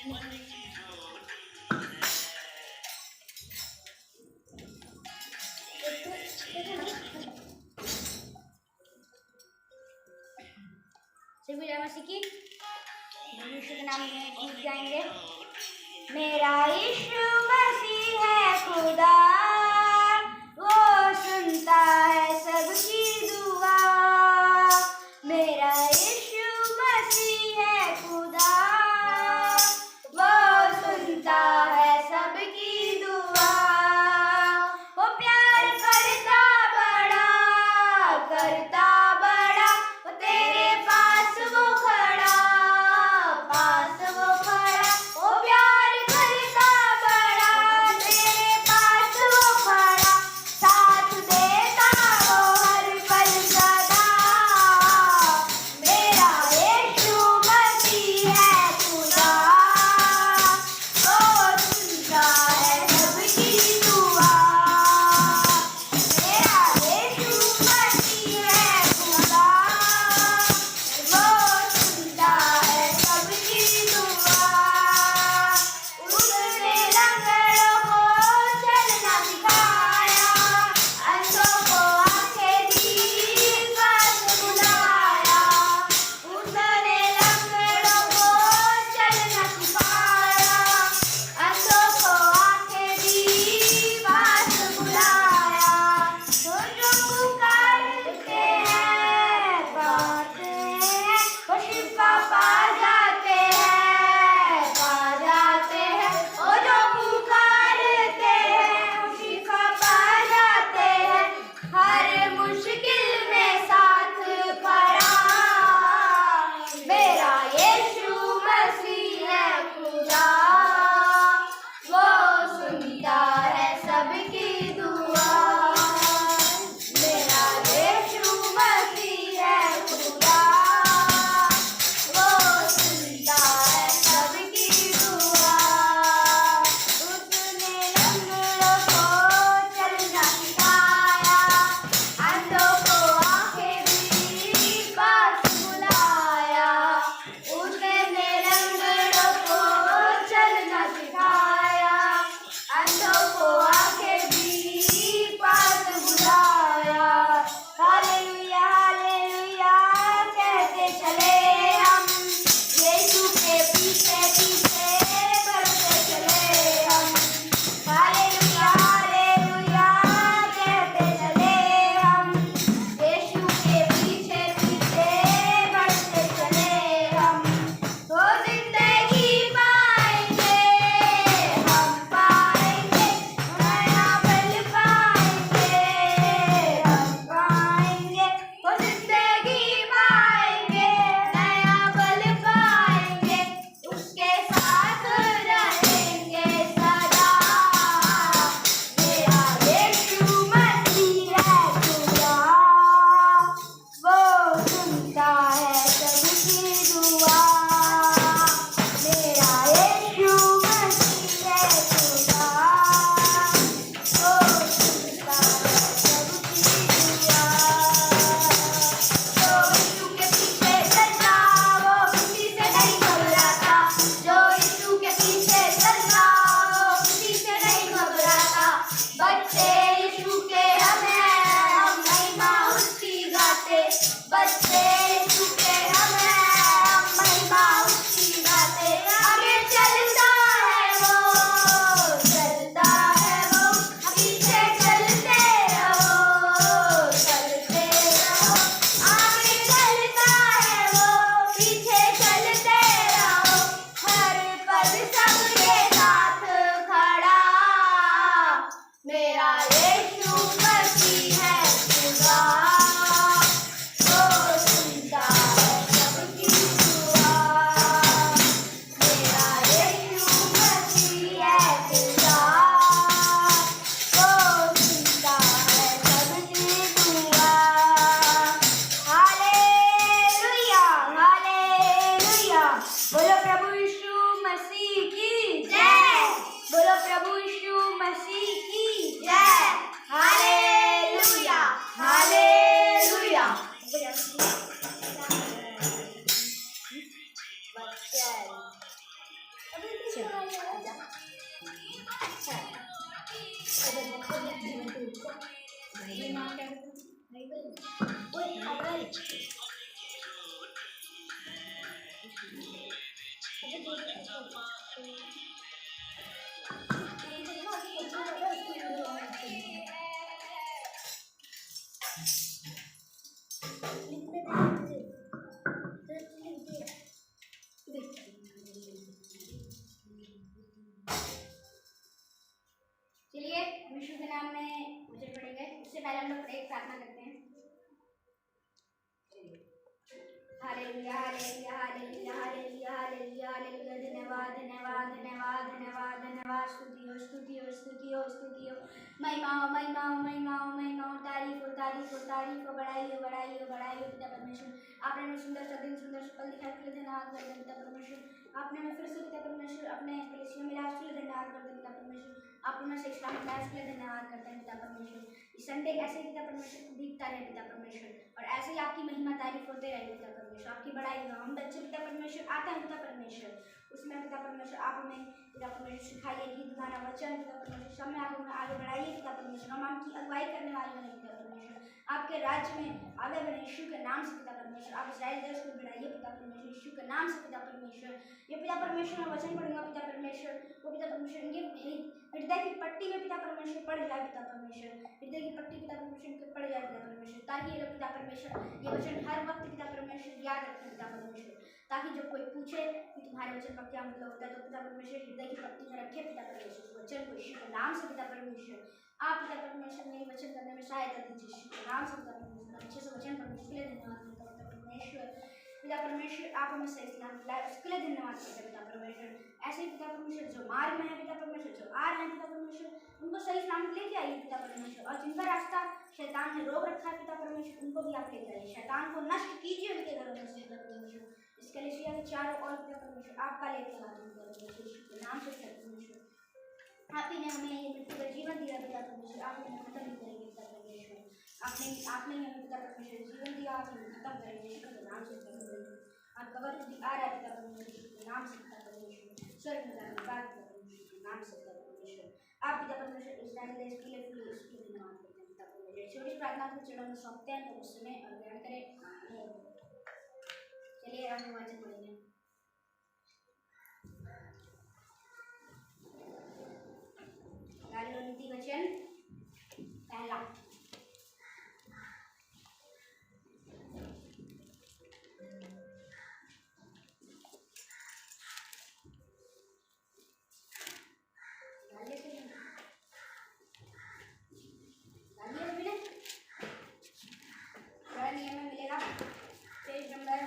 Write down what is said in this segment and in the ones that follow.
मसीह की यीशु के नाम में गीत गाएंगे। मेरा यीशु मसीह है खुदा, वो सुनता है सबकी दुआ। मेरा यीशु मसीह है खुदा, वो सुनता है सबकी दुआ। वो प्यार करता बड़ा, करता बड़ा, वो तेरे पास वो खड़ा, पास वो खड़ा। वो प्यार करता बड़ा, तेरे पास वो खड़ा, साथ देता वो हर पल सदा। मेरा यीशु मसीह है खुदा, वो सुनता है सबकी दुआ। मेरा यीशु मसीह है खुदा, वो सुनता है सबकी दुआ। उसने लंगड़ों को चलना सिखाया, अंधों को आंखें दी, पास बुलाया। उसने लंगड़ों को चलना सिखाया, अंधों को आंखें दी, पास बुलाया। तो जो पुकारते हैं पाते हैं, वो शिफा पा जाते हैं, पा जाते हैं। वो जो पुकारते हैं वो शिफा पा जाते हैं, हर मुश्किल में साथ खड़ा। मेरा यीशु मसीह है खुदा, वो सुनता है सबकी दुआ। मेरा यीशु मसीह है खुदा, वो सुनता है सबकी दुआ। उसने लंगड़ों को चलना सिखाया, अंधों को आंखें दी, पास बुलाया। उसने लंगड़ों को चलना सिखाया, अंधों को आंखें दी, पास बुलाया। हालेलुया हालेलुया कहते चले हम, यीशु के पीछे पीछे बढ़ते चले हम। हालेलुया हालेलुया कहते चले हम, यीशु के पीछे पीछे बढ़ते चले हम। तो जिंदगी पाएंगे हम, पाएंगे नया पल पाएंगे हम, पाएंगे। तो जिंदगी पाएंगे, नया पल पाएंगे, उसके साथ रहेंगे सदा। मेरा यीशु मसीह है खुदा, वो सुनता है सबकी दुआ। मेरा यीशु मसीह है खुदा, वो सुनता है सबकी दुआ। जो यीशु के पीछे चलता वो किसी से नहीं घबराता, जो यीशु के पीछे चलता वो किसी से नहीं घबराता। बच्चे यीशु के हम हैं, हम महिमा उसकी गाते। बच्चे यीशु के हम हैं, हम महिमा उसकी गाते। आगे चलता है वो, चलता है वो, पीछे चलते रहो, चलते रहो। आगे चलता है वो, पीछे चलते रहो, हर पल सबके साथ खड़ा। मेरा यीशु मसीह है खुदा, वो सुनता है सबकी दुआ। मेरा यीशु मसीह है खुदा, वो सुनता है सबकी दुआ। हालेलुया हालेलुया, बोलो प्रभु यीशु मसीह की जय, बोलो प्रभु यीशु मसीह की जय। Hallelujah hallelujah. चलिए विष्णु के नाम में मुझे पढ़ेंगे। उससे पहले हम लोग एक प्रार्थना करते हैं। Hallelujah hallelujah hallelujah hallelujah hallelujah hallelujah. धन्यवाद धन्यवाद धन्यवाद धन्यवाद धन्यवाद। स्तुति हो स्तुति हो स्तुति हो स्तुति हो। महिमा हो महिमा हो महिमा हो महिमा हो। तारीफ हो तारीफ हो तारीफ हो। बढ़ाई हो बढ़ाई हो बढ़ाई हो। पिता परमेश्वर आपने हमें सुंदर सा दिन सुंदर सा पल दिखाया के लिए धन्यवाद करते हैं पिता परमेश्वर। आपने हमें फिर से पिता परमेश्वर अपने कलीसिया में लाए के लिए धन्यवाद करते हैं पिता परमेश्वर। आपने हमें सही सलामत लाए के लिए धन्यवाद करते हैं पिता परमेश्वर। इस संडे ऐसे ही पिता परमेश्वर दिखता रहे पिता परमेश्वर, और ऐसे ही आपकी महिमा तारीफ होते रहे पिता परमेश्वर। आपकी बड़ाई हो। हम बच्चे पिता परमेश्वर आते हैं पिता परमेश्वर, उसमें पिता परमेश्वर आप हमें पिता परमेश्वर सिखाइए गीत गाना वचन पिता परमेश्वर सब में आप हमें आगे बढ़ाइए पिता परमेश्वर। हम आपकी अगुवाई करने वाले बने पिता परमेश्वर, आपके राज्य में आगे बढ़े यीशु के नाम से पिता परमेश्वर। आप इस्राएल देश को बढ़ाइए पिता परमेश्वर यीशु के नाम से पिता परमेश्वर। ये पिता परमेश्वर मैं वचन पढ़ूंगा पिता परमेश्वर, वो पिता परमेश्वर ये हृदय की पट्टी में पिता परमेश्वर पड़ जाए पिता परमेश्वर। हृदय की पट्टी पिता परमेश्वर पड़ जाए पिता परमेश्वर, ताकि ये लोग पिता परमेश्वर ये वचन हर वक्त पिता परमेश्वर याद रखें पिता परमेश्वर। ताकि जब कोई पूछे कि तुम्हारे वचन का क्या मतलब होता है, तो पिता परमेश्वर हृदय की पट्टी में रखे पिता परमेश्वर वचन को यीशु के नाम से पिता परमेश्वर। आप पिता परमेश्वर मेरी वचन करने में सहायता दीजिए यीशु के नाम से पिता परमेश्वर। अच्छे से वचन पढ़ने के लिए धन्यवाद पिता परमेश्वर। पिता परमेश्वर आप हमें सही सलामत लाए उसके लिए धन्यवाद करते हैं पिता परमेश्वर। ऐसे ही पिता परमेश्वर जो मार्ग में है पिता परमेश्वर, जो आ रहे हैं पिता परमेश्वर, उनको सही सलामत लेके आइए पिता परमेश्वर। और जिनका रास्ता शैतान ने रोक रखा है पिता परमेश्वर, उनको भी आप लेके आइए। शैतान को नष्ट कीजिए उनके घरों में से पिता परमेश्वर। इस कलीसिया के चारों ओर पिता परमेश्वर आपका लेके आते हैं पिता परमेश्वर यीशु के नाम से पिता परमेश्वर। आप ही ने हमें ये मृत्यु का जीवन दिया पिता परमेश्वर, आप हमें खत्म नहीं करेंगे पिता परमेश्वर। आपने हमें पिता परमेश्वर जीवन दिया, आप हमें खत्म करेंगे यीशु के नाम से पिता परमेश्वर। आपका वक्त आ रहा है पिता परमेश्वर यीशु के नाम से पिता परमेश्वर। स्वर्ग में जाने के बाद पिता परमेश्वर के नाम से पिता परमेश्वर। आप पिता परमेश्वर इस्राएल देश के लिए फिर इसके धन्यवाद करते हैं पिता परमेश्वर। छोटी प्रार्थना को चरणों में सौंपते हैं तो उस समय और ग्रहण करें। चलिए हम वचन पढ़ेंगे। नीति वचन पहला। नियम में मिलेगा पेज नंबर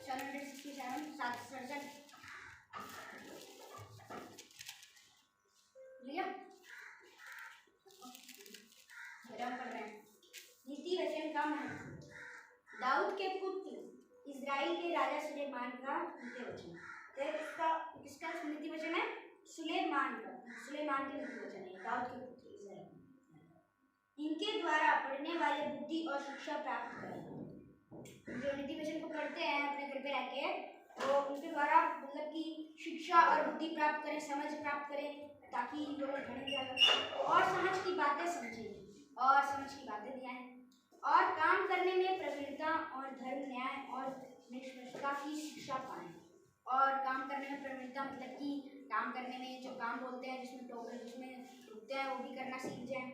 767 767 लिया। हम पढ़ रहे हैं नीति वचन का महत्व। दाऊद के पुत्र इजराइल के राजा सुलेमान का नीति वचन। तो इसका नीति वचन है सुलेमान का, सुलेमान के नीति वचन है दाऊद के पुत्र इजराइल। इनके द्वारा पढ़ने वाले बुद्धि और शिक्षा प्राप्त करें। जो नीति वचन को पढ़ते हैं अपने घर पे रह के, तो उनके द्वारा मतलब कि शिक्षा और बुद्धि प्राप्त करें, समझ प्राप्त करें, ताकि लोग घड़े जाए और समझ की बातें समझें और समझ की बातें भी आएँ और काम करने में प्रवीणता और धर्म न्याय और निष्पक्षता की शिक्षा पाएँ। और काम करने में प्रवीणता मतलब कि काम करने में जो काम बोलते हैं जिसमें जिसमें रुकते हैं वो भी करना सीख जाएँ।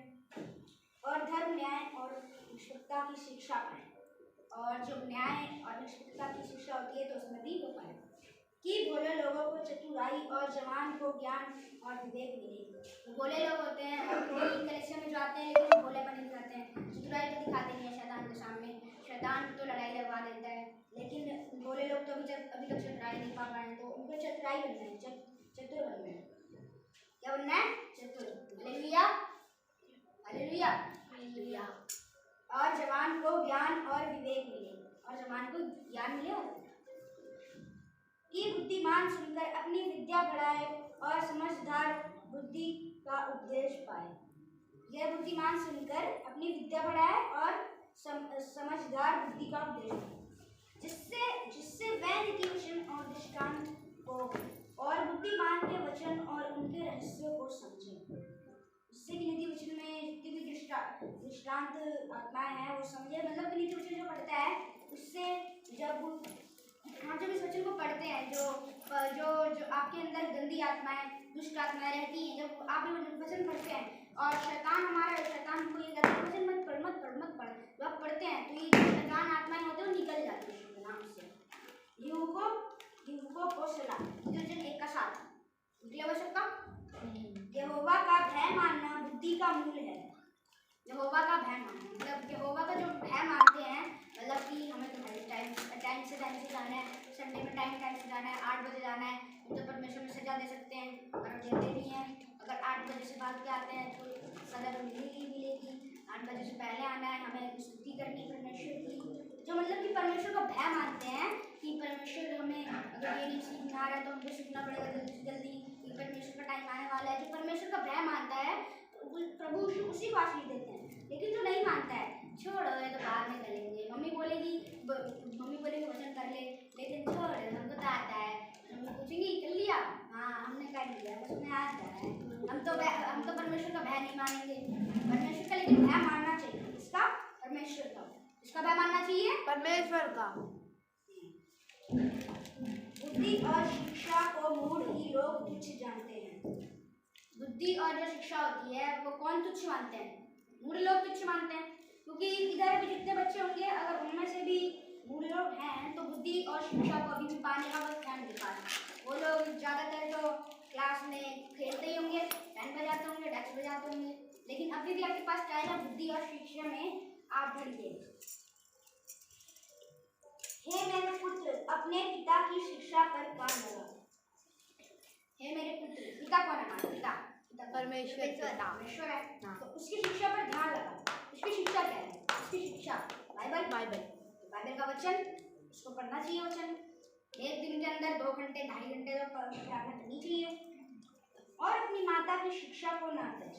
और धर्म न्याय और निष्पक्षता की शिक्षा पाएँ। और जो न्याय और निष्पक्षता की शिक्षा होती है तो उसमें भी हो पाए कि भोले लोगों को चतुराई और जवान को ज्ञान और विवेक मिले। तो भोले लोग होते हैं कलेक्शन में जो आते हैं लेकिन वो भोले बने दिखाते हैं, चतुराई तो दिखाते नहीं है शैतान के सामने। शैतान तो लड़ाई लगवा देता है, लेकिन भोले लोग तो अभी तक चतुराई नहीं पा पाए हैं, तो उनको चतुराई बनना है, चतुर बनना है। क्या बनना है? चतुर। Hallelujah hallelujah hallelujah. और जवान को ज्ञान और विवेक मिले, और जवान को ज्ञान मिले कि बुद्धिमान सुनकर अपनी विद्या बढ़ाए और समझदार बुद्धि का उपदेश पाए। यह बुद्धिमान सुनकर अपनी विद्या बढ़ाए और समझदार बुद्धि का उपदेश पाए, जिससे वह नीति वचन और दृष्टांत को और बुद्धिमान विश्रांत आत्माएं हैं वो समझे, मतलब नीचे नीचे जो पढ़ता है उससे जब हम जब इस वचन को पढ़ते हैं जो जो जो आपके अंदर गंदी आत्माएं दुष्ट आत्माएं रहती हैं, जब आप ये वचन पढ़ते हैं और शैतान हमको ये कहता है वचन मत पढ़, जब आप पढ़ते हैं तो ये जो शैतान आत्माएं होते हैं वो निकल जाती है उसके नाम से। युवकों को सलाह, वचन 1 का 7 निकले वचन का। यहोवा का भय मानना बुद्धि का मूल है। यहोवा का भय मानना मतलब यहोवा का जो भय मानते हैं, मतलब कि हमें तो टाइम से जाना है, संडे में टाइम से जाना है, 8 बजे जाना है, तो परमेश्वर में सजा दे सकते हैं और देते भी हैं। अगर 8 बजे से भाग के आते हैं तो सजा तो मिलेगी। 8 बजे से पहले आना है, हमें स्तुति करनी है परमेश्वर की। जो मतलब कि परमेश्वर का भय मानते हैं कि परमेश्वर हमें अगर ये नहीं सीखना आ रहा है तो हमको सीखना पड़ेगा जल्दी से जल्दी, परमेश्वर का टाइम आने वाला है। जो परमेश्वर का भय मानता है प्रभु उसी को आशीष देते हैं। लेकिन जो नहीं मानता है, छोड़ो ये तो बाद में करेंगे, मम्मी बोलेगी वचन कर ले, लेकिन छोड़ हमको तो आता है, मम्मी पूछेंगी कर लिया, हाँ हमने कर लिया, बस हमें आता है। हम तो परमेश्वर का भय नहीं मानेंगे। परमेश्वर का लेकिन भय मानना चाहिए। इसका परमेश्वर का, इसका भय मानना चाहिए परमेश्वर का। बुद्धि और शिक्षा को मूढ़ ही लोग तुच्छ जानते हैं। बुद्धि और जो शिक्षा होती है वो कौन तुच्छ मानते हैं? मूढ़ लोग तुच्छ मानते हैं, क्योंकि इधर भी जितने बच्चे होंगे अगर उनमें से भी मूढ़ लोग हैं तो बुद्धि और शिक्षा को अभी भी पाने का बस ध्यान दिखा रहे हैं। वो लोग ज़्यादातर तो क्लास में खेलते ही होंगे, पैन बजाते होंगे, डेस्क बजाते होंगे, लेकिन अभी भी आपके पास चाहे ना बुद्धि और शिक्षा में आप बढ़िए। हे मेरे पुत्र अपने पिता की शिक्षा पर कान लगा। हे मेरे पुत्र, पिता कौन है हमारा? पिता परमेश्वर है, तो उसकी शिक्षा पर ध्यान लगा। उसकी शिक्षा क्या है? उसकी शिक्षा बाइबल का वचन, उसको पढ़ना चाहिए वचन। एक दिन के अंदर 2 घंटे 2.5 घंटे तो प्रार्थना करनी चाहिए। और अपनी माता की शिक्षा को ना त्याज,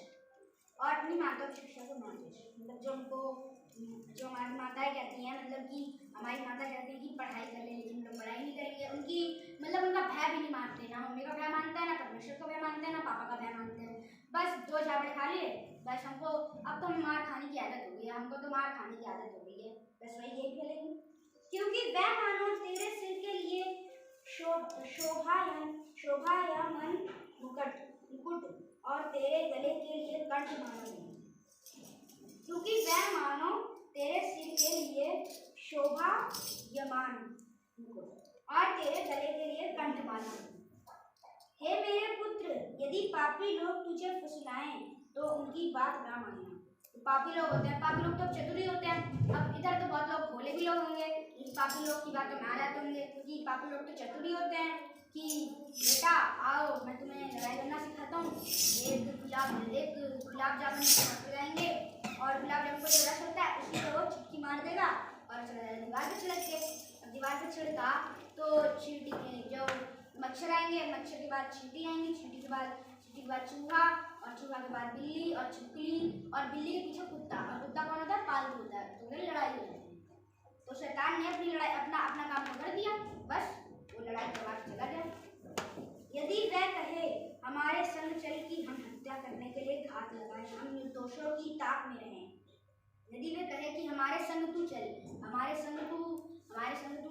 मतलब जो उनको जो हमारी माताएं कहती हैं, मतलब कि हमारी माता कहती है कि पढ़ाई कर ले, लेकिन लोग पढ़ाई नहीं करेंगे। उनकी मतलब उनका भय भी नहीं मानते, ना मम्मी का भय मानता है, ना परमेश्वर का भय मानते हैं, ना पापा का भय मानते हैं। बस 2 झापड़े खा लिए, बस हमको अब तो हमें मार खाने की आदत हो गई है, बस वही यही खेलेंगे। क्योंकि वह मानो तेरे सिर के लिए शोभायमान मुकुट और तेरे गले के लिए कंठ मानो। क्योंकि वह मानो तेरे सिर के लिए शोभायमान मुकुट और तेरे गले के लिए कंठ मानो। हे मेरे पुत्र, यदि पापी लोग तुझे फुसलाएं तो उनकी बात ना मानना। तो पापी लोग होते हैं, पापी लोग तो चतुर होते हैं। अब इधर तो बहुत लोग भोले भी लोग होंगे, पापी लोग की बात तो ना लाते होंगे, क्योंकि पापी लोग तो चतुर होते हैं कि बेटा आओ मैं तुम्हें लड़ाई करना सिखाता हूँ। एक गुलाब जामुन लगाएंगे और गुलाब जामुन को जो रस होता है उसकी तो वो चिट्ठी मार देगा और दीवार पर छिड़क के, दीवार पर छिड़का तो चींटी जो मच्छर आएंगे, मच्छर के बाद चींटी आएंगी, चींटी के बाद चूहा और चूहा के बाद बिल्ली और छिपकली और बिल्ली के पीछे कुत्ता, और कुत्ता कौन होता है? पालतू होता है। तो फिर लड़ाई हो जाती है। तो शैतान ने अपना काम कर दिया, बस वो लड़ाई करवा के चला गया। यदि वह कहे हमारे संग चल कि हम हत्या करने के लिए घात लगाएं, हम निर्दोषों की ताक में रहें। यदि वे कहे कि हमारे संग तू चल, हमारे संग तू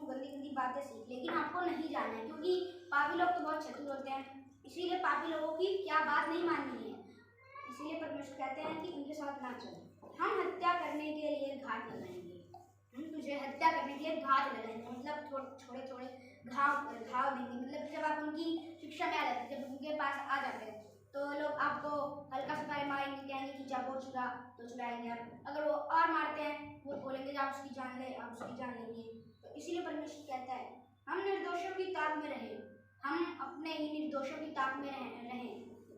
गंदी बातें सीख, लेकिन आपको नहीं जाना है, क्योंकि पापी लोग तो बहुत चतुर होते हैं, इसीलिए पापी लोगों की क्या बात नहीं माननी है। इसीलिए परमेश्वर कहते हैं कि उनके साथ ना चलो। हम हत्या करने के लिए घात लगाएंगे, हम तुझे हत्या करने के लिए घात लगाएंगे, मतलब थोड़े घाव देंगे। मतलब जब आप उनकी शिक्षा में आ जाते हैं, जब उनके पास आ जाते हैं तो लोग आपको हल्का सा मारेंगे, कहेंगे कि जब वो चुरा तो चुराएंगे। अगर वो और मारते हैं वो बोलेंगे आप उसकी जान ले, आप उसकी जान लेंगे। तो इसीलिए परमेश्वर कहता है हम निर्दोषों की ताक में रहें, हम अपने ही निर्दोषों की ताक में रहें।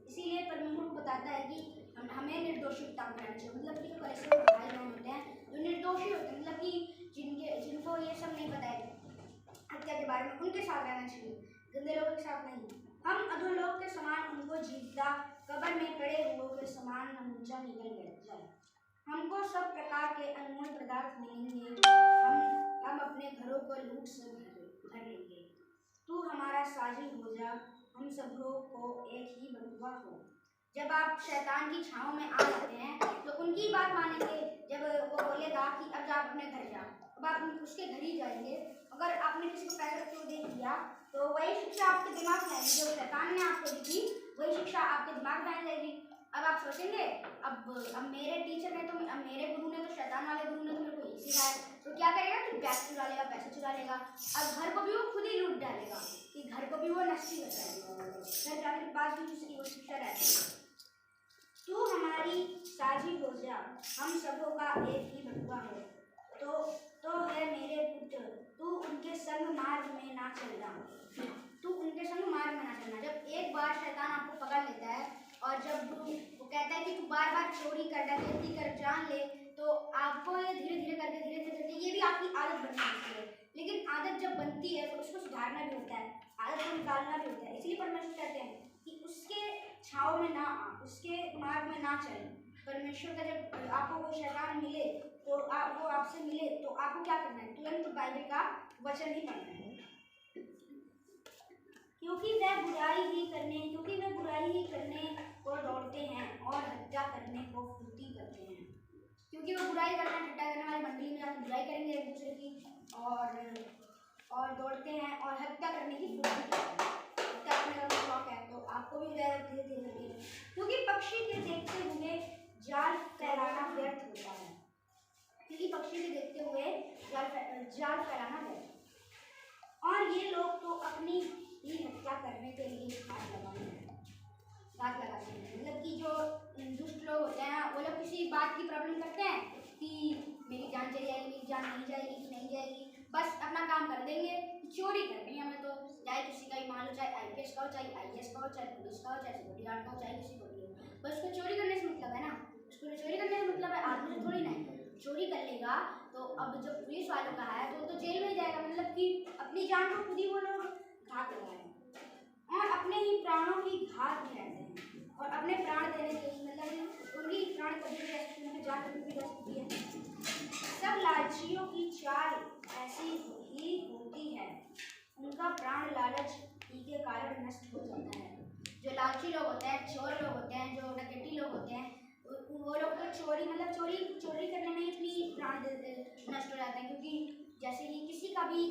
इसीलिए परमेश्वर को बताता है कि हमें निर्दोषों की ताक में रहना चाहिए। मतलब कि जो कलीसिया के भाई बहन होते हैं जो निर्दोषी होते हैं, मतलब कि जिनको ये सब नहीं पता है हत्या के बारे में, उनके साथ रहना चाहिए, गंदे लोगों के साथ नहीं। हम अधोलोक के समान उनको जीविता, कब्र में पड़े हुओं के समान नमूचा निकल जाए। हमको सब प्रकार के अनमोल पदार्थ मिलेंगे, हम अपने घरों को लूट से भर लेंगे। तू हमारा साझी हो जा, हम सबों को एक ही बंधुआ हो। जब आप शैतान की छाँव में आ जाते हैं तो उनकी बात मानेंगे। जब वो बोलेगा कि अब आप अपने घर जाओ, अब आप उसके घर ही जाएंगे। अगर आपने किसी को पैसा क्यों दे दिया तो वही शिक्षा आपके दिमाग में आएगी, जो शैतान ने आपको दी थी वही शिक्षा आपके दिमाग में आ जाएगी। अब आप सोचेंगे अब मेरे टीचर ने तो अब मेरे गुरु ने तो शैतान वाले गुरु ने तो मेरे को यही सिखाया, तो क्या करेगा कि पैसे चुरा लेगा, पैसे चुरा लेगा। अब घर को भी वो खुद ही लूट डालेगा कि घर को भी वो नष्टी हो जाएगा। घर जाने के बाद भी उसकी वो शिक्षा रहती है। तू हमारी साझी हो जा, हम सबों का एक ही बटुआ हो। तो है मेरे पुत्र, तू उनके संग मार्ग में ना चलना। तू उनके संग मार्ग में ना चलना। जब एक बार शैतान आपको पकड़ लेता है और जब वो कहता है कि तू बार बार चोरी कर, डकैती कर, जान ले, तो आपको ये धीरे धीरे करके ये भी आपकी आदत बन जाती है। लेकिन आदत जब बनती है तो उसको सुधारना भी होता है, आदत को निकालना भी होता है। इसलिए परमेश्वर कहते हैं कि उसके छाव में ना आ, उसके मार्ग में ना चले। परमेश्वर का जब आपको कोई शैतान मिले तो वो आपसे मिले तो आपको क्या करना है? तुरंत बाइबल का वचन ही पढ़ना है, क्योंकि वह बुराई ही करने को दौड़ते हैं और हत्या करने को फुर्ती करते हैं। क्योंकि वो बुराई करना, ठट्टा करने वाली मंडली में जाकर बुराई करेंगे एक दूसरे की, और दौड़ते हैं और हत्या करने की फुर्ती करते हैं। हत्या करने का शौक है तो आपको भी धीरे धीरे, क्योंकि पक्षी के देखते हुए जाल फैलाना व्यर्थ होता है। क्योंकि पक्षी के देखते हुए जाल फैलाना व्यर्थ। और ये लोग तो अपनी ही हत्या करने के लिए घात लगाते हैं। मतलब कि जो दुष्ट लोग होते हैं वो लोग किसी बात की प्रॉब्लम करते हैं कि मेरी जान चली जाएगी, मेरी जान नहीं जाएगी कि नहीं जाएगी, बस अपना काम कर देंगे। चोरी करनी है हमें, तो चाहे किसी का भी मान लो, चाहे IPS का हो, चाहे IAS का हो, चाहे पुलिस का हो, चाहे सिक्योरिटी गार्ड का हो, चाहे किसी को भी हो, बस उसको चोरी करने से मतलब है ना। उसको चोरी करने से मतलब है, आदमी से थोड़ी ना है। चोरी कर लेगा तो अब जब पुलिस वालों का है तो जेल में ही जाएगा। मतलब कि अपनी जान को खुद ही वो लोग घात लगाए और अपने ही प्राणों की घात में रहते हैं। और अपने प्राण देने के लिए मतलब उनकी प्राण कभी भी ऐसी उनकी जान कभी भी जा सकती है। सब लालचियों की चाल ऐसी ही होती है, उनका प्राण लालच ही के कारण नष्ट हो जाता है। जो लालची लोग होते हैं, चोर लोग होते हैं, जो डकैती लोग होते हैं, वो लोग तो चोरी करने में ही अपनी प्राण नष्ट हो जाते हैं। क्योंकि जैसे कि किसी का भी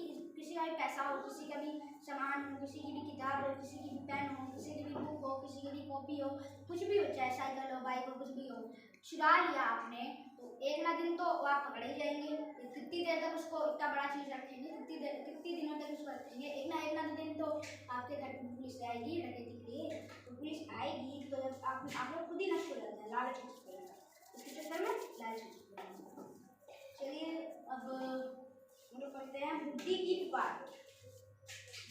पैसा हो, किसी का भी सामान हो, किसी की भी किताब हो, किसी की भी पेन हो, किसी की भी बुक हो, किसी की भी कॉपी हो, कुछ भी हो, चाहे साइकिल हो, बाइक हो, कुछ भी हो, चुरा लिया आपने तो एक ना दिन तो आप पकड़े ही जाएंगे। कितनी देर तक उसको इतना बड़ा चीज़ रखेंगे, कितनी दिनों तक उसको रखेंगे? एक ना दिन तो आपके घर पर पुलिस आएगी डकैती के लिए। तो पुलिस आएगी तो जब आप लोग खुद ही नष्ट हो जाते हैं, लालच उसके चक्कर में लालच। चलिए अब हम लोग पढ़ते हैं बुद्धि की पुकार।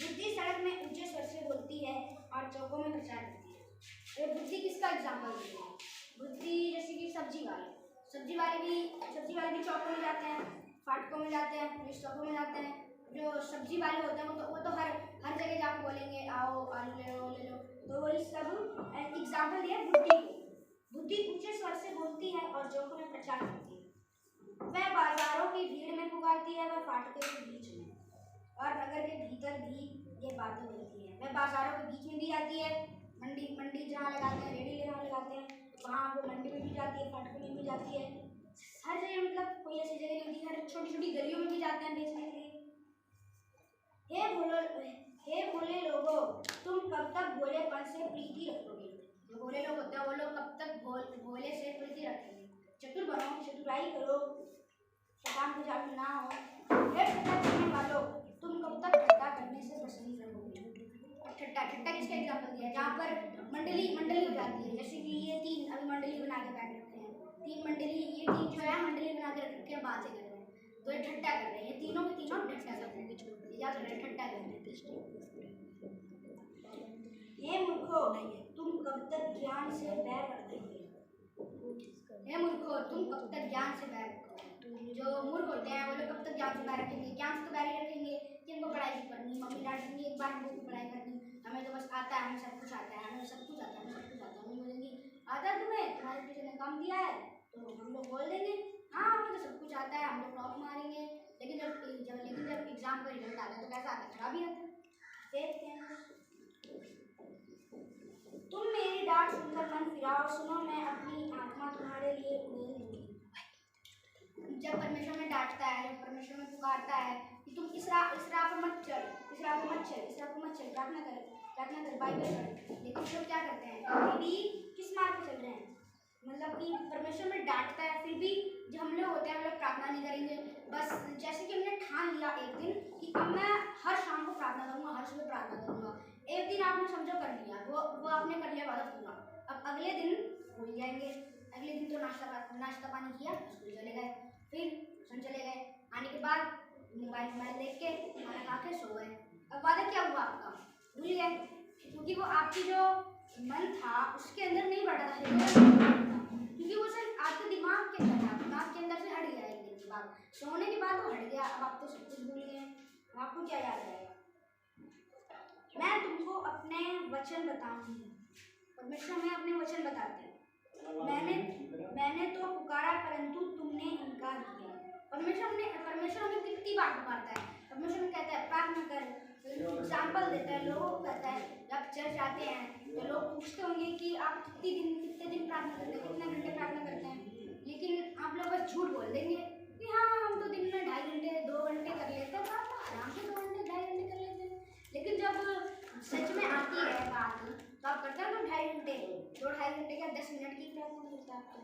बुद्धि सड़क में ऊंचे स्वर से बोलती है और चौकों में प्रचार करती है। ये बुद्धि किसका एग्जाम्पल देते हैं? बुद्धि जैसे कि सब्जी वाले भी चौकों में जाते हैं, फाटकों में जाते हैं, पुलिस चौकों में जाते हैं। जो सब्जी वाले होते हैं वो तो हर जगह जाकर बोलेंगे आओ आलू ले लो। तो वही सब एग्जाम्पल दिया बुद्धि को। बुद्धि ऊंचे स्वर से बोलती है और चौकों में प्रचार करती है। वह बाजारों की भीड़ में पुकारती है, वह फाटकों के बीच में और नगर के भीतर भी ये बातें बोलती है। वह बाजारों के बीच में भी आती है, मंडी जहाँ लगाते हैं, रेडी जहाँ लगाते हैं वहाँ वो मंडी में भी जाती है, फाटकों में भी जाती है, हर जगह। मतलब कोई ऐसी जगह नहीं होती, हर छोटी छोटी गलियों में भी जाते हैं बेचने के लिए। हे भोले लोगों, तुम कब तक भोलेपन से प्रीति रखोगे? जो भोले लोग होते हैं वो लोग कब तक भोले से प्रीति रखेंगे? चतुर बनो, चतुराई करो, शैतान को जादू ना हो। हे ठट्टा करने वालों, तुम कब तक ठट्टा करने से पसंद रहोगे? ठट्टा किसका एग्जाम्पल दिया? जहाँ पर मंडली हो जाती है, जैसे कि ये 3 अभी मंडली बना के बैठ रखे हैं, 3 मंडली, ये 3 जो है मंडली बना के रख के बातें कर रहे हैं, तो ये ठट्टा कर रहे हैं। ये तीनों के तीनों ठट्टा कर रहे हैं, क्या कर रहे हैं? ठट्टा कर रहे हैं। हे मूर्खों, तुम कब तक ज्ञान से बैर रखोगे? हे मूर्खों, तुम कब तक ज्ञान से बैर रखोगे? जो मूर्ख होते हैं वो लोग कब तक ज्ञान से बैर रखेंगे? ज्ञान से तो बैर ही रखेंगे कि हमको पढ़ाई नहीं करनी, मम्मी डांटेंगी एक बार हमको पढ़ाई करनी, हमें तो बस आता है, हमें सब कुछ आता है, मम्मी बोलेंगी आता है तुम्हें, तुम्हारे टीचर ने काम दिया है, तो हम लोग बोल देंगे हाँ हमें तो सब कुछ आता है, हम लोग टॉप मारेंगे। लेकिन जब एग्जाम का रिजल्ट आता है तो कैसा आता है? खराब ही आता है। देखते हैं। तुम मेरी डांट सुनकर मन फिरा पुकारता है कि तुम इस राह पर मत चल, इस राह पर मत चल, इस राह पर मत चल, प्रार्थना कर, बाइबल पढ़। लेकिन सब क्या करते हैं, अभी भी किस मार्ग पर चल रहे हैं, मतलब कि परमेश्वर में डांटता है, फिर भी जो हम लोग होते हैं हम लोग प्रार्थना नहीं करेंगे। बस जैसे कि हमने ठान लिया एक दिन कि अब मैं हर शाम को प्रार्थना करूँगा, हर सुबह प्रार्थना करूँगा। एक दिन आपने समझो कर लिया, वो आपने कर लिया वादा पूरा। अब अगले दिन भूल जाएंगे, अगले दिन तो नाश्ता पानी किया, स्कूल चले गए, फिर ट्यूशन चले गए, आने के बाद मोबाइल देख के खाना खा के सो गए। अब वादा क्या हुआ आपका, भूल गए, क्योंकि वो आपकी जो मन था उसके अंदर नहीं बढ़ा था, क्योंकि वो सिर्फ आपके दिमाग के अंदर था, दिमाग के अंदर से हट गया एक दिन के बाद, सोने के बाद वो हट गया। अब आप तो सब कुछ भूल गए, अब आपको क्या याद रहेगा। मैं तुमको अपने वचन बताऊंगी, परमेश्वर हमें अपने वचन बताते हैं। मैंने तो पुकारा परंतु तुमने इनकार किया। परमेश्वर हमें कितनी बार पुकारता है, परमेश्वर हमें कहता है प्रार्थना कर, एग्जाम्पल देता है, लोगों को कहता है जब चर्च आते हैं तो लोग पूछते होंगे कि आप कितने दिन प्रार्थना करते हैं, कितने घंटे प्रार्थना करते हैं, लेकिन आप लोग बस झूठ बोल देंगे कि हाँ हम तो दिन में 2.5 घंटे 2 घंटे कर लेते हैं, आराम से 2 घंटे 2.5 घंटे कर लेते हैं। लेकिन जब सच में आती है बात तो आप करते हैं तो 2.5 घंटे 2-2.5 घंटे का 10 मिनट की प्रार्थना करते हैं आपको।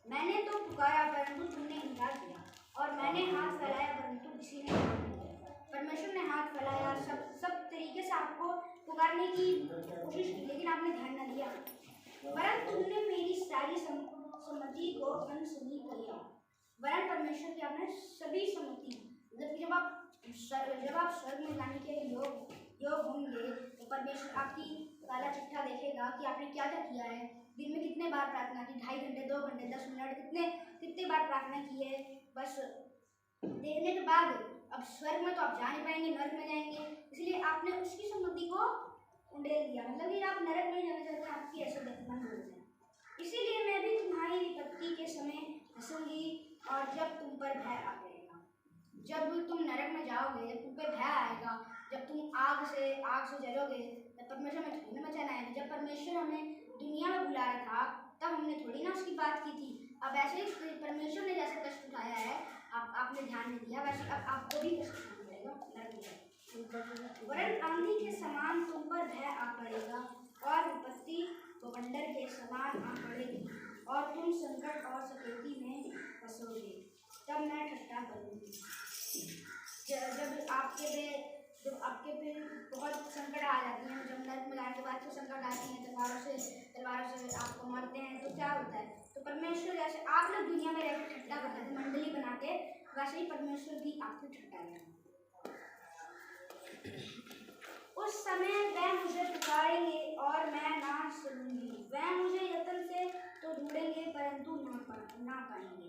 मैंने तो पुकारा परंतु तुमने इनकार किया, और मैंने हाथ फैलाया परंतु किसी ने नहीं किया। परमेश्वर ने हाथ फैलाया, सब तरीके से आपको पुकारने की कोशिश की, लेकिन आपने ध्यान न दिया, वरन तुमने मेरी सारी सम्मति को अनसुनी किया। वरन परमेश्वर की आपने सभी सम्मति, मतलब जब आप स्वर्ग में जाने के योग होंगे तो परमेश्वर आपकी काला चिट्ठा देखेगा कि आपने क्या क्या किया है, दिन में कितने बार प्रार्थना की, 2.5 घंटे 2 घंटे 10 मिनट कितने बार प्रार्थना की है। बस देखने के बाद अब स्वर्ग में तो आप जा नहीं पाएंगे, नरक में जाएंगे, इसलिए आपने उसकी सम्मति को उंडेल दिया, मतलब कि आप नरक में जाना चाहते हैं, आपकी ऐसे मन हो जाए। इसीलिए मैं भी तुम्हारी विपत्ति के समय हंसूंगी, और जब तुम पर भय आ जाएगा, जब तुम नरक में जाओगे, जब तुम पे भय आएगा, जब तुम आग से जलोगे, तब परमेश्वर में थोड़ी ना बचाना है। जब परमेश्वर हमें दुनिया में बुला रहा था तब हमने थोड़ी ना उसकी बात की थी। अब ऐसे ही परमेश्वर ने जैसे कष्ट उठाया है, आपने ध्यान नहीं दिया, वैसे अब आपको भी कष्ट उठाना पड़ेगा। वरन आंधी के समान तुम पर भय आ पड़ेगा, और विपत्ति बवंडर के समान आ पड़ेगी, और तुम संकट और सकेती में फंसोगे। तब मैं ठट्ठा करूँगी। जब आपके पे बहुत संकट आ जाती हैं, जब नरक में जाने के बाद जो संकट आती हैं, तलवारों से आपको मारते हैं, तो क्या होता है, तो परमेश्वर जैसे आप लोग दुनिया में रहकर ठट्ठा करते थे, मंडली बनाते, वैसे ही परमेश्वर भी आपको ठट्ठा करेगा। उस समय वह मुझे पुकारेंगे और मैं ना सुनूंगी, वह मुझे यत्न से तो ढूंढेंगे परंतु ना पाएंगे।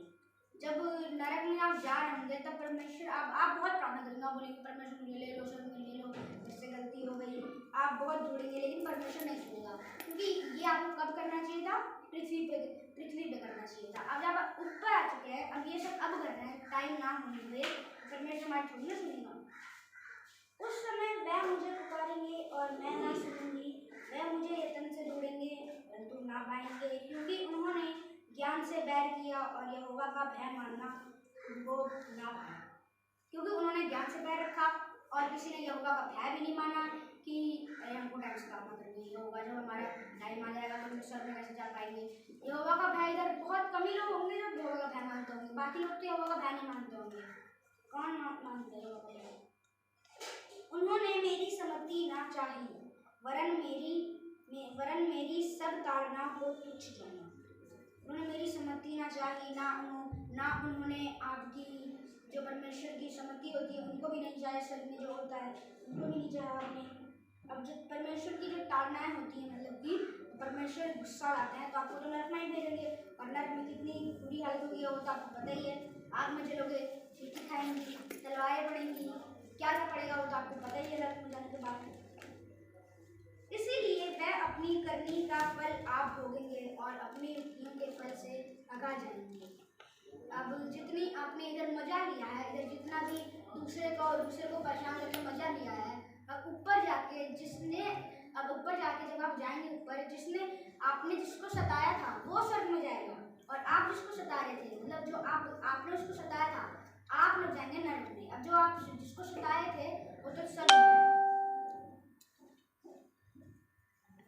जब नरक में आप जा रहे होंगे तब परमेश्वर आप बहुत प्रार्थना करेंगे, बोलेंगे परमेश्वर मुझे ले लो, स्वर्ग में ले लो, मुझसे गलती हो गई, आप बहुत ढूंढेंगे, लेकिन परमेश्वर नहीं सुनेगा, क्योंकि ये आपको कब करना चाहिए था, पृथ्वी पे करना चाहिए था। अब जब आप ऊपर आ चुके हैं, अब ये सब अब कर रहे हैं, टाइम ना होने पे परमेश्वर हमारी थोड़ी ना सुनेगा। उस समय वह मुझे पुकारेंगे और मैं ना सुनूंगी, वह मुझे यत्न से ढूंढेंगे परंतु ना पाएंगे, क्योंकि उन्होंने ज्ञान से बैर किया और यहोवा का भय मानना उनको ना पाया। क्योंकि उन्होंने ज्ञान से बैर रखा और किसी ने यहोवा का भय भी नहीं माना कि अरे हमको टाइम से काम करनी है, यहोवा जब हमारा टाइम आ जाएगा तो हम स्वर्ग में कैसे जा पाएंगे। यहोवा का भय इधर बहुत कम ही लोग होंगे जो यहोवा का भय मानते होंगे, बाकी लोग तो यहोवा का भय नहीं मानते होंगे। कौन मानते हैं यहोवा का भय? उन्होंने मेरी सम्मति ना चाही, वरन मेरी सब ताड़ना को तुच्छ जाना। उन्होंने मेरी सम्मति ना चाही, ना उन्होंने आपकी जो परमेश्वर की सम्मति होती है उनको भी नहीं चाहे, स्वर्ग में जो होता है उनको भी नहीं चाहा आपने। अब जब परमेश्वर की जो ताड़नाएं होती हैं, मतलब कि परमेश्वर गुस्सा आते हैं तो आपको तो नरक में ही भेजेंगे, और नरक में कितनी बुरी हालत होगी वो तो आपको पता ही है। आग में जलोगे, चीटी खाएंगी, तलवारें पड़ेंगी, क्या क्या पड़ेगा वो तो आपको पता ही है नरक में जाने के बाद। इसीलिए वह अपनी करनी का फल आप भोगेंगे और अपनी युक्तियों के फल से आगा जाएंगे। अब जितनी आपने इधर मजा लिया है, इधर जितना भी दूसरे को परेशान करके मजा लिया है, अब ऊपर जाके जब आप जाएंगे ऊपर, आपने जिसको सताया था वो स्वर्ग में जाएगा, और आप जिसको सता रहे थे, मतलब जो आपने उसको सताया था, आप लोग जाएंगे नर्क में। अब जो आप जिसको सुताए थे वो तो स्वर्ग में है।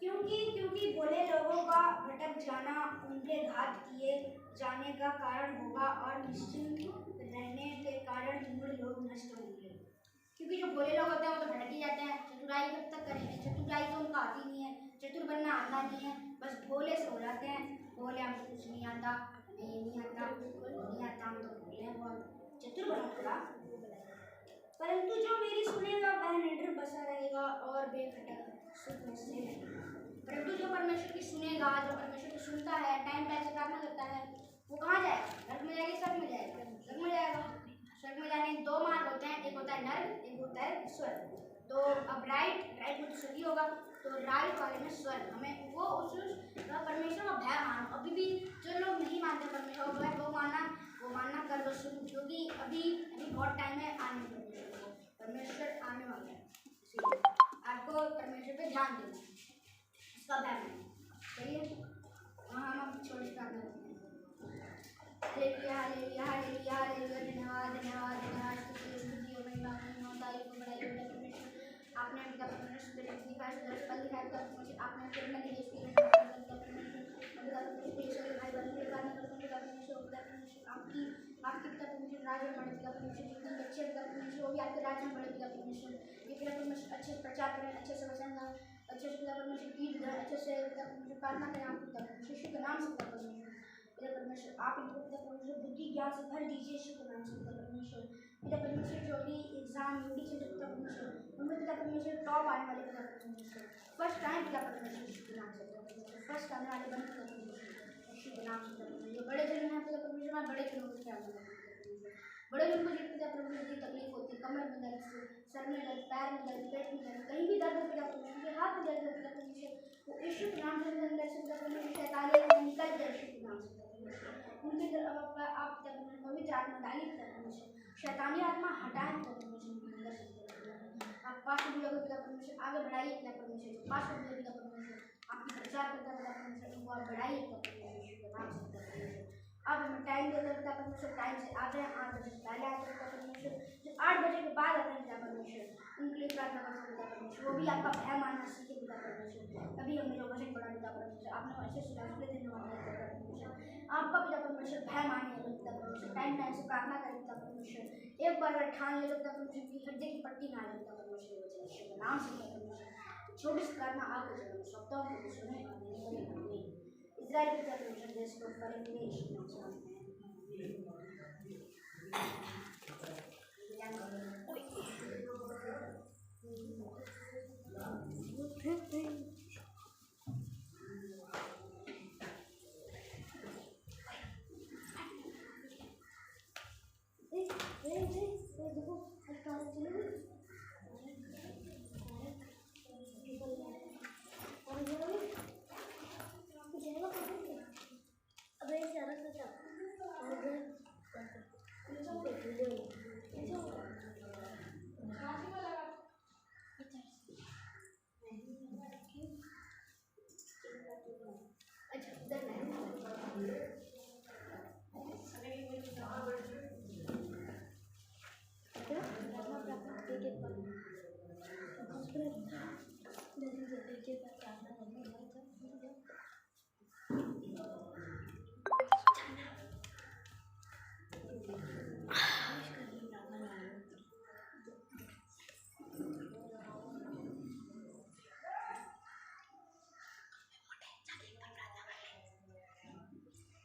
क्योंकि भोले लोगों का भटक जाना उनके घात किए जाने का कारण होगा और निश्चिंत रहने के कारण मूढ़ लोग नष्ट होंगे। क्योंकि जो भोले लोग होते हैं वो तो भटक ही जाते हैं, चतुराई कब तक करेंगे, चतुराई तो उनको आती नहीं है, चतुर बनना आता नहीं है, बस भोले से हो जाते हैं, भोले हमको कुछ नहीं आता, हमें ये नहीं आता, नहीं आता, हम तो भोले हैं, बहुत चतुर बनूंगा। परंतु जो मेरी सुनेगा वह निडर बसा रहेगा और बेखटक सुख से रहेगा। परंतु जो परमेश्वर की सुनेगा, जो परमेश्वर की सुनता है, टाइम टाइम से प्रार्थना करता है, वो कहाँ जाएगा? नर्क में जाएगा, स्वर्ग में जाएगा? स्वर्ग में जाएगा। स्वर्ग में जाने के दो मार्ग होते हैं, एक होता है नर्क, एक होता है स्वर्ग। तो अब राइट में तो स्वर्ग होगा, तो राइट वाले में स्वर्ग। हमें वो उस परमेश्वर का भय मानो। अभी भी जो लोग नहीं मानते परमेश्वर का भय, वो मानना कर दो शुरू, क्योंकि अभी बहुत टाइम है आने में, परमेश्वर आने वाला है, इसलिए आपको परमेश्वर पे ध्यान देना है, उसका भय मानो। चलिए हम अब छोटी प्रार्थना करते हैं। हालेलुया हालेलुया हालेलुया हालेलुया, धन्यवाद धन्यवाद धन्यवाद, स्तुति और महिमा तारीफ और बड़ाई हो परमेश्वर। आपने पिता परमेश्वर को दिखाया, फल दिखाया पिता परमेश्वर, आपने फिर मैं देश के पिता परमेश्वर भाई बहन के कारण करते हैं पिता परमेश्वर, आपकी पिता परमेश्वर राज में बड़े पिता परमेश्वर, जितने अच्छे पिता परमेश्वर वो भी आपके राज में बड़े पिता परमेश्वर, ये पिता परमेश्वर अच्छे से प्रचार करें, अच्छे से वचन गाएं, अच्छे से पिता परमेश्वर गीत गाएं, अच्छे से पिता परमेश्वर प्रार्थना करें, आप पिता परमेश्वर यीशु के नाम से पिता परमेश्वर। पिता परमेश्वर आप इनको पिता परमेश्वर बुद्धि ज्ञान से भर दीजिए यीशु के नाम से पिता परमेश्वर। पिता परमेश्वर जो भी एग्जाम यूटी चल रहे पिता परमेश्वर, उनमें पिता परमेश्वर टॉप आने वाले पिता परमेश्वर, फर्स्ट टाइम पिता परमेश्वर यीशु के नाम से पिता परमेश्वर, फर्स्ट आने वाले बने पिता परमेश्वर यीशु के नाम से पिता परमेश्वर। जो बड़े जन हैं पिता परमेश्वर, मैं बड़े जनों को ख्याल रखूंगा बड़े जन को जितनी पिता परमेश्वर की तकलीफ होती है, कमर में दर्द से, सर में दर्द, पैर में दर्द, पेट में दर्द, कहीं भी दर्द हो पिता परमेश्वर, हाथ में दर्द हो पिता परमेश्वर, वो यीशु के नाम से अंदर से पिता परमेश्वर शैतानियत निकल जाए यीशु के नाम से पिता परमेश्वर। उनके अंदर अब आप पिता परमेश्वर पवित्र आत्मा डाली पिता परमेश्वर, शैतानी आत्मा हटाए पिता परमेश्वर अंदर से पिता परमेश्वर। आप पास बुला को पिता परमेश्वर आगे बढ़ाइए पिता परमेश्वर, पास बुला पिता परमेश्वर आपकी प्रचार करता पिता परमेश्वर, उनको आप बढ़ाइए पिता परमेश्वर यीशु के नाम से पिता परमेश्वर। अब हमें टाइम देते हैं पिता परमेश्वर, टाइम से आते हैं 8 बजे से पहले आते हैं पिता परमेश्वर, जो 8 बजे के बाद आते हैं पिता परमेश्वर, उनके लिए प्रार्थना करते हैं पिता परमेश्वर, वो भी आपका भय मानना सीखे पिता परमेश्वर। अभी हमने जो वचन पढ़ा पिता परमेश्वर, आपने अच्छे से सुना, धन्यवाद पिता परमेश्वर। आपका पिता परमेश्वर भय माने पिता परमेश्वर, टाइम टाइम से प्रार्थना करें पिता परमेश्वर, एक बार अगर ठान ले तो पिता परमेश्वर की हृदय की पट्टी ना ले पिता परमेश्वर, वचन यीशु के नाम से पिता परमेश्वर। छोटी सी प्रार्थना आपके चरणों में सौंपता हूं, तो सुने और मेरे बड़े इज़राइल पिता परमेश्वर देश को करेंगे यीशु के नाम से आमीन।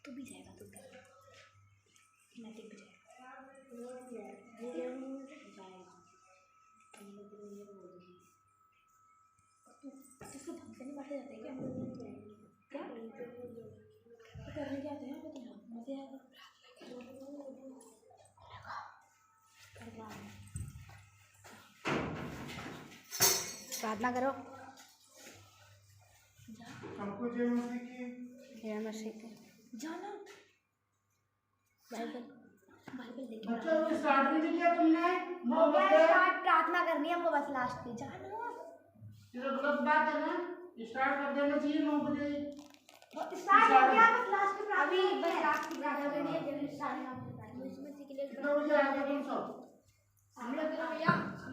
तू भी जाएगा, तू नैतिक भी इसको ढंग से नहीं बैठे जाते क्या? क्या तो करने क्या आते हैं बताना, मजे आएगा प्रार्थना करो। आपको जय मसीह की। जय मसीह की। जाना बाइबल देखिए। बच्चों को स्टार्ट नहीं किया तुमने? हो गया स्टार्ट, प्रार्थना करनी है हमको बस लास्ट की। जाना ये गलत बात है ना, स्टार्ट कर देना चाहिए 9 बजे। स्टार्ट हो गया, बस लास्ट की प्रार्थना, अभी बस लास्ट की प्रार्थना करनी है, जल्दी स्टार्ट ना हो। कितना बजे आएगा तुम सब? हम लोग भैया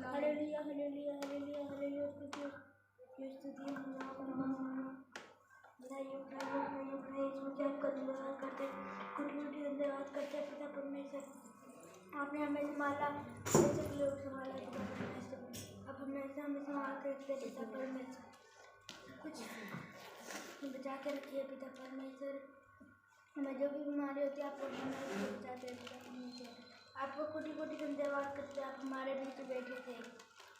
हालेलुया हालेलुया हालेलुया हालेलुया स्तुति आपका धन्यवाद करते कोटि धन्यवाद करते हैं पिता परमेश्वर। आपने हमें संभाला, सब लोग संभाला पिता परमेश्वर। अब हमेशा हमें संभाल कर रखते पिता परमेश्वर, कुछ बचा के रखिए पिता परमेश्वर। हमें जो भी बीमारी होती है आप लोग हमें बचाते हैं पिता परमेश्वर। आपको कोटि कोटि धन्यवाद करते हैं, आप हमारे बीच बैठे थे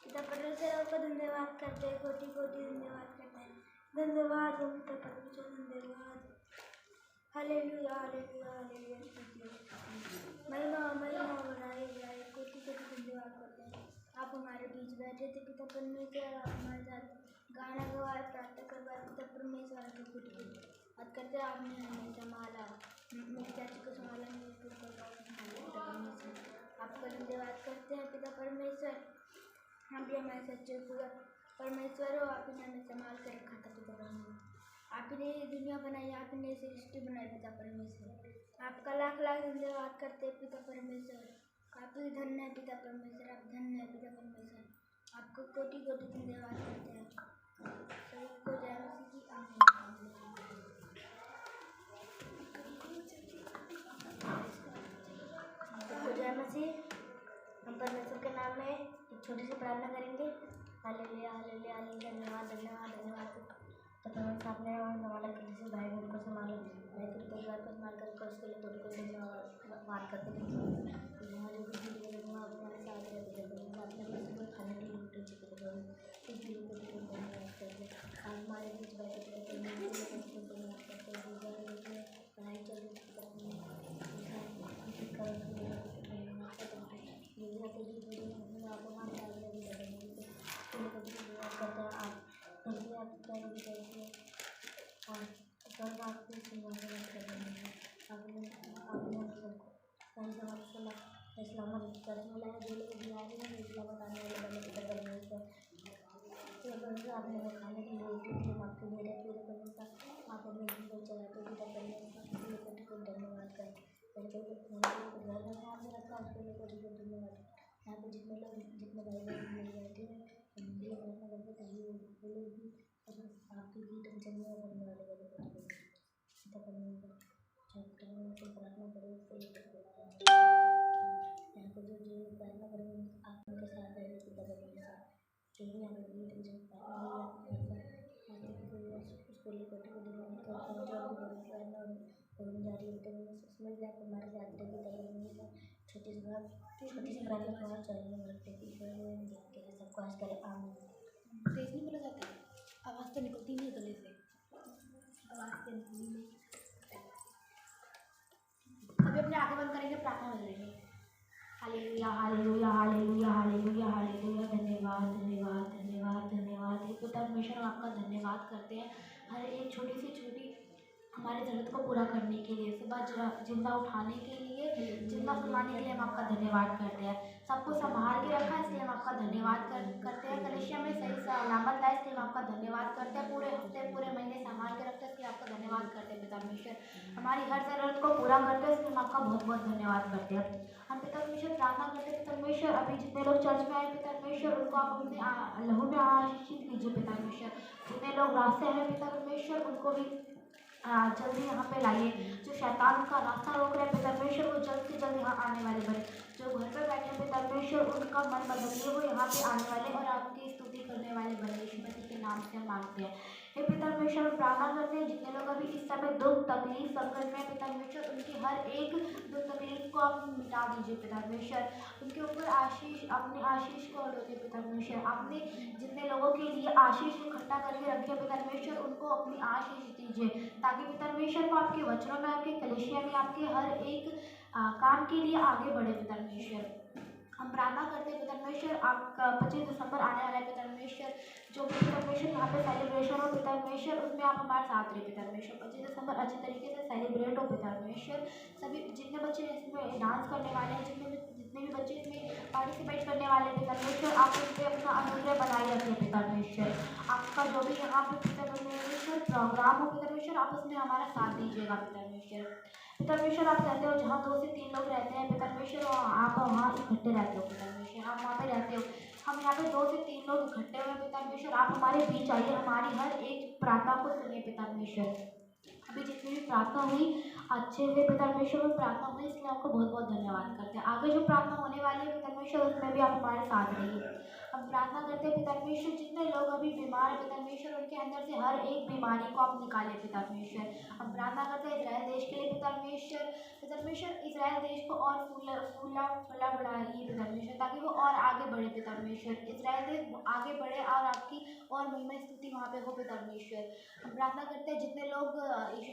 पिता परमेश्वर। आपका धन्यवाद करते हैं, कोटि कोटि धन्यवाद करते हैं। धन्यवाद हो पिता परमेश्वर, धन्यवाद। हालेलुया हालेलुया हालेलुया महिमा महिमा बनाए जाए, कोटि कोटि धन्यवाद करते हैं। आप हमारे बीच बैठे थे पिता परमेश्वर, आप हमारे साथ गाना गवाए, प्रार्थना करवाए पिता परमेश्वर। आपको कोटि कोटि बात करते हैं। आपने हमें संभाला, मेरी चाची को संभाला, मेरे पुत्र को संभाला पिता परमेश्वर। आपका धन्यवाद करते हैं पिता परमेश्वर। हम भी हमारे सच्चे पूरा परमेश्वर हो, आप ने हमें संभाल कर रखा था पिता परमेश्वर। आप ने ये दुनिया बनाई, आप ने सृष्टि बनाई पिता परमेश्वर। आपका लाख लाख धन्यवाद करते हैं पिता परमेश्वर। काफी धन्य है पिता परमेश्वर, आप धन्य है पिता परमेश्वर। आपको कोटि कोटि धन्यवाद करते हैं। सबको जय मसीह की आमीन। सबको जय मसीह। हम परमेश्वर के नाम में एक छोटी सी प्रार्थना करेंगे। हालेलुया हालेलुया हालेलुया धन्यवाद धन्यवाद धन्यवाद तो परमेश्वर आपने हमारे किसी भाई बहन को संभाला, भाई के परिवार को संभाल कर उसके लिए कोटि कोटि धन्यवाद करते हैं। यहाँ जो भी हमारे साथ रहते हैं, आपने किसी को खाने के लिए रोटी चिकन इसके लिए कोटि कोटि धन्यवाद करते हैं। हमारे बीच बैठे धन्यवाद करते हैं। पढ़ाई चल रही आपने खाने के लिए रोटी आपको दे रहे पूरे परमेश्वर। आप अपने जीवन चलाते पिता परमेश्वर, कोटि कोटि धन्यवाद कर घर में आपने रखा उसके लिए कोटि कोटि धन्यवाद। यहाँ पे जितने भाई बहन मिल बैठे हैं, हिंदी प्रार्थना करते ताकि वो लोग भी आपके गीत में चलने करने वाले बने पिता परमेश्वर। से प्रार्थना करें यहाँ पे जो प्रार्थना करेंगे आप उनके साथ रहेंगे पिता परमेश्वर। जो भी यहाँ पे गीत जो उसको लिए कोटि कोटि धन्यवाद करते हैं। जो भी प्रार्थना होने जा रही है उसमें भी आप हमारे साथ रहेंगे पिता परमेश्वर। छोटी सी प्रार्थना बहुत चाहिए सबको आज करें आमीन। तेज नहीं बोला जाता, आवाज़ तो निकलती नहीं है गले से, आवाज़ तो निकली नहीं। अभी अपने आगे बंद करेंगे, प्रार्थना करेंगे। Hallelujah hallelujah hallelujah hallelujah hallelujah धन्यवाद धन्यवाद धन्यवाद धन्यवाद हे पिता परमेश्वर। आपका धन्यवाद करते हैं हर एक छोटी से छोटी हमारी ज़रूरत को पूरा करने के लिए, सुबह जिंदा उठाने के लिए, जिंदा सुलाने के लिए हम आपका धन्यवाद करते हैं। सबको संभाल के रखा इसलिए हम आपका धन्यवाद करते हैं। कलेशिया में सही सलामत लाए इसलिए हम आपका धन्यवाद करते हैं। पूरे हफ्ते पूरे महीने संभाल के रखते हैं इसलिए आपका धन्यवाद करते हैं पिता परमेश्वर। हमारी हर ज़रूरत को पूरा करते हैं इसलिए हम आपका बहुत बहुत धन्यवाद करते हैं। हम पिता परमेश्वर प्रार्थना करते हैं पिता परमेश्वर, अभी जितने लोग चर्च में आए पिता परमेश्वर उनको आप अपने लहू में आशीषित कीजिए पिता परमेश्वर। जितने लोग रास्ते हैं पिता परमेश्वर उनको भी जल्दी यहाँ पे लाइए। जो शैतान का रास्ता रोक रहे हैं पिता परमेश्वर वो जल्द से जल्द यहाँ आने वाले बने। जो घर पे बैठे पिता परमेश्वर उनका मन बदलिए, वो यहाँ पे आने वाले और आपकी स्तुति करने वाले बने। यीशु मसीह के नाम से हम मांगते हैं। हे पिता परमेश्वर हम प्रार्थना करते हैं जितने लोग अभी इस समय दुख तकलीफ संकट में पिता परमेश्वर उनकी हर एक दुख तकलीफ को आप मिटा दीजिए पिता परमेश्वर। उनके ऊपर आशीष अपने आशीष को लोगे पिता परमेश्वर। आपने जितने लोगों के लिए आशीष इकट्ठा करके रखे पिता परमेश्वर उनको अपनी आशीष दीजिए ताकि पिता परमेश्वर को आपके वचनों में आपके कलीसिया में आपके हर एक काम के लिए आगे बढ़े पिता परमेश्वर। हम प्रार्थना करते हैं पिता परमेश्वर आपका 25 दिसंबर आने वाला है पिता परमेश्वर। जो पिता परमेश्वर यहाँ पे सेलिब्रेशन हो पिता परमेश्वर उसमें आप हमारे साथ रहे पिता परमेश्वर। 25 दिसंबर अच्छे तरीके से सेलिब्रेट हो पिता परमेश्वर। सभी जितने बच्चे इसमें डांस करने वाले हैं, जितने भी बच्चे इसमें पार्टिसिपेट करने वाले हैं पिता परमेश्वर आप उन पर अपना अनुग्रह बनाए रखिए पिता परमेश्वर। आपका जो भी यहाँ पे पिता परमेश्वर प्रोग्राम हो पिता परमेश्वर आप उसमें हमारा साथ दीजिएगा पिता परमेश्वर। पिता परमेश्वर आप कहते हो जहाँ 2 से 3 लोग रहते हैं पिता परमेश्वर आप वहाँ इकट्ठे रहते हो पिता परमेश्वर, आप वहाँ पे रहते हो। हम यहाँ पे 2 से 3 लोग इकट्ठे हुए हैं पिता परमेश्वर, आप हमारे बीच आइए, हमारी हर एक प्रार्थना को सुनिए पिता परमेश्वर। अभी जितनी भी प्रार्थना हुई अच्छे से पिता परमेश्वर में प्रार्थना हुई, इसलिए आपको बहुत बहुत धन्यवाद करते हैं। आगे जो प्रार्थना होने वाली है पिता परमेश्वर उसमें भी आप हमारे साथ रहिए। हम प्रार्थना करते हैं पिता परमेश्वर, जितने लोग अभी बीमार है पिता परमेश्वर उनके अंदर से हर एक बीमारी को आप निकालें पिता परमेश्वर। हम प्रार्थना करते हैं इजराइल देश के लिए पिता परमेश्वर, पिता परमेश्वर इजराइल देश को और फूला फला बढ़ाइए पिता परमेश्वर, ताकि वो और आगे बढ़े पिता परमेश्वर। इजराइल देश आगे बढ़े और आपकी और महिमा स्तुति वहाँ पे हो पिता परमेश्वर। हम प्रार्थना करते हैं जितने लोग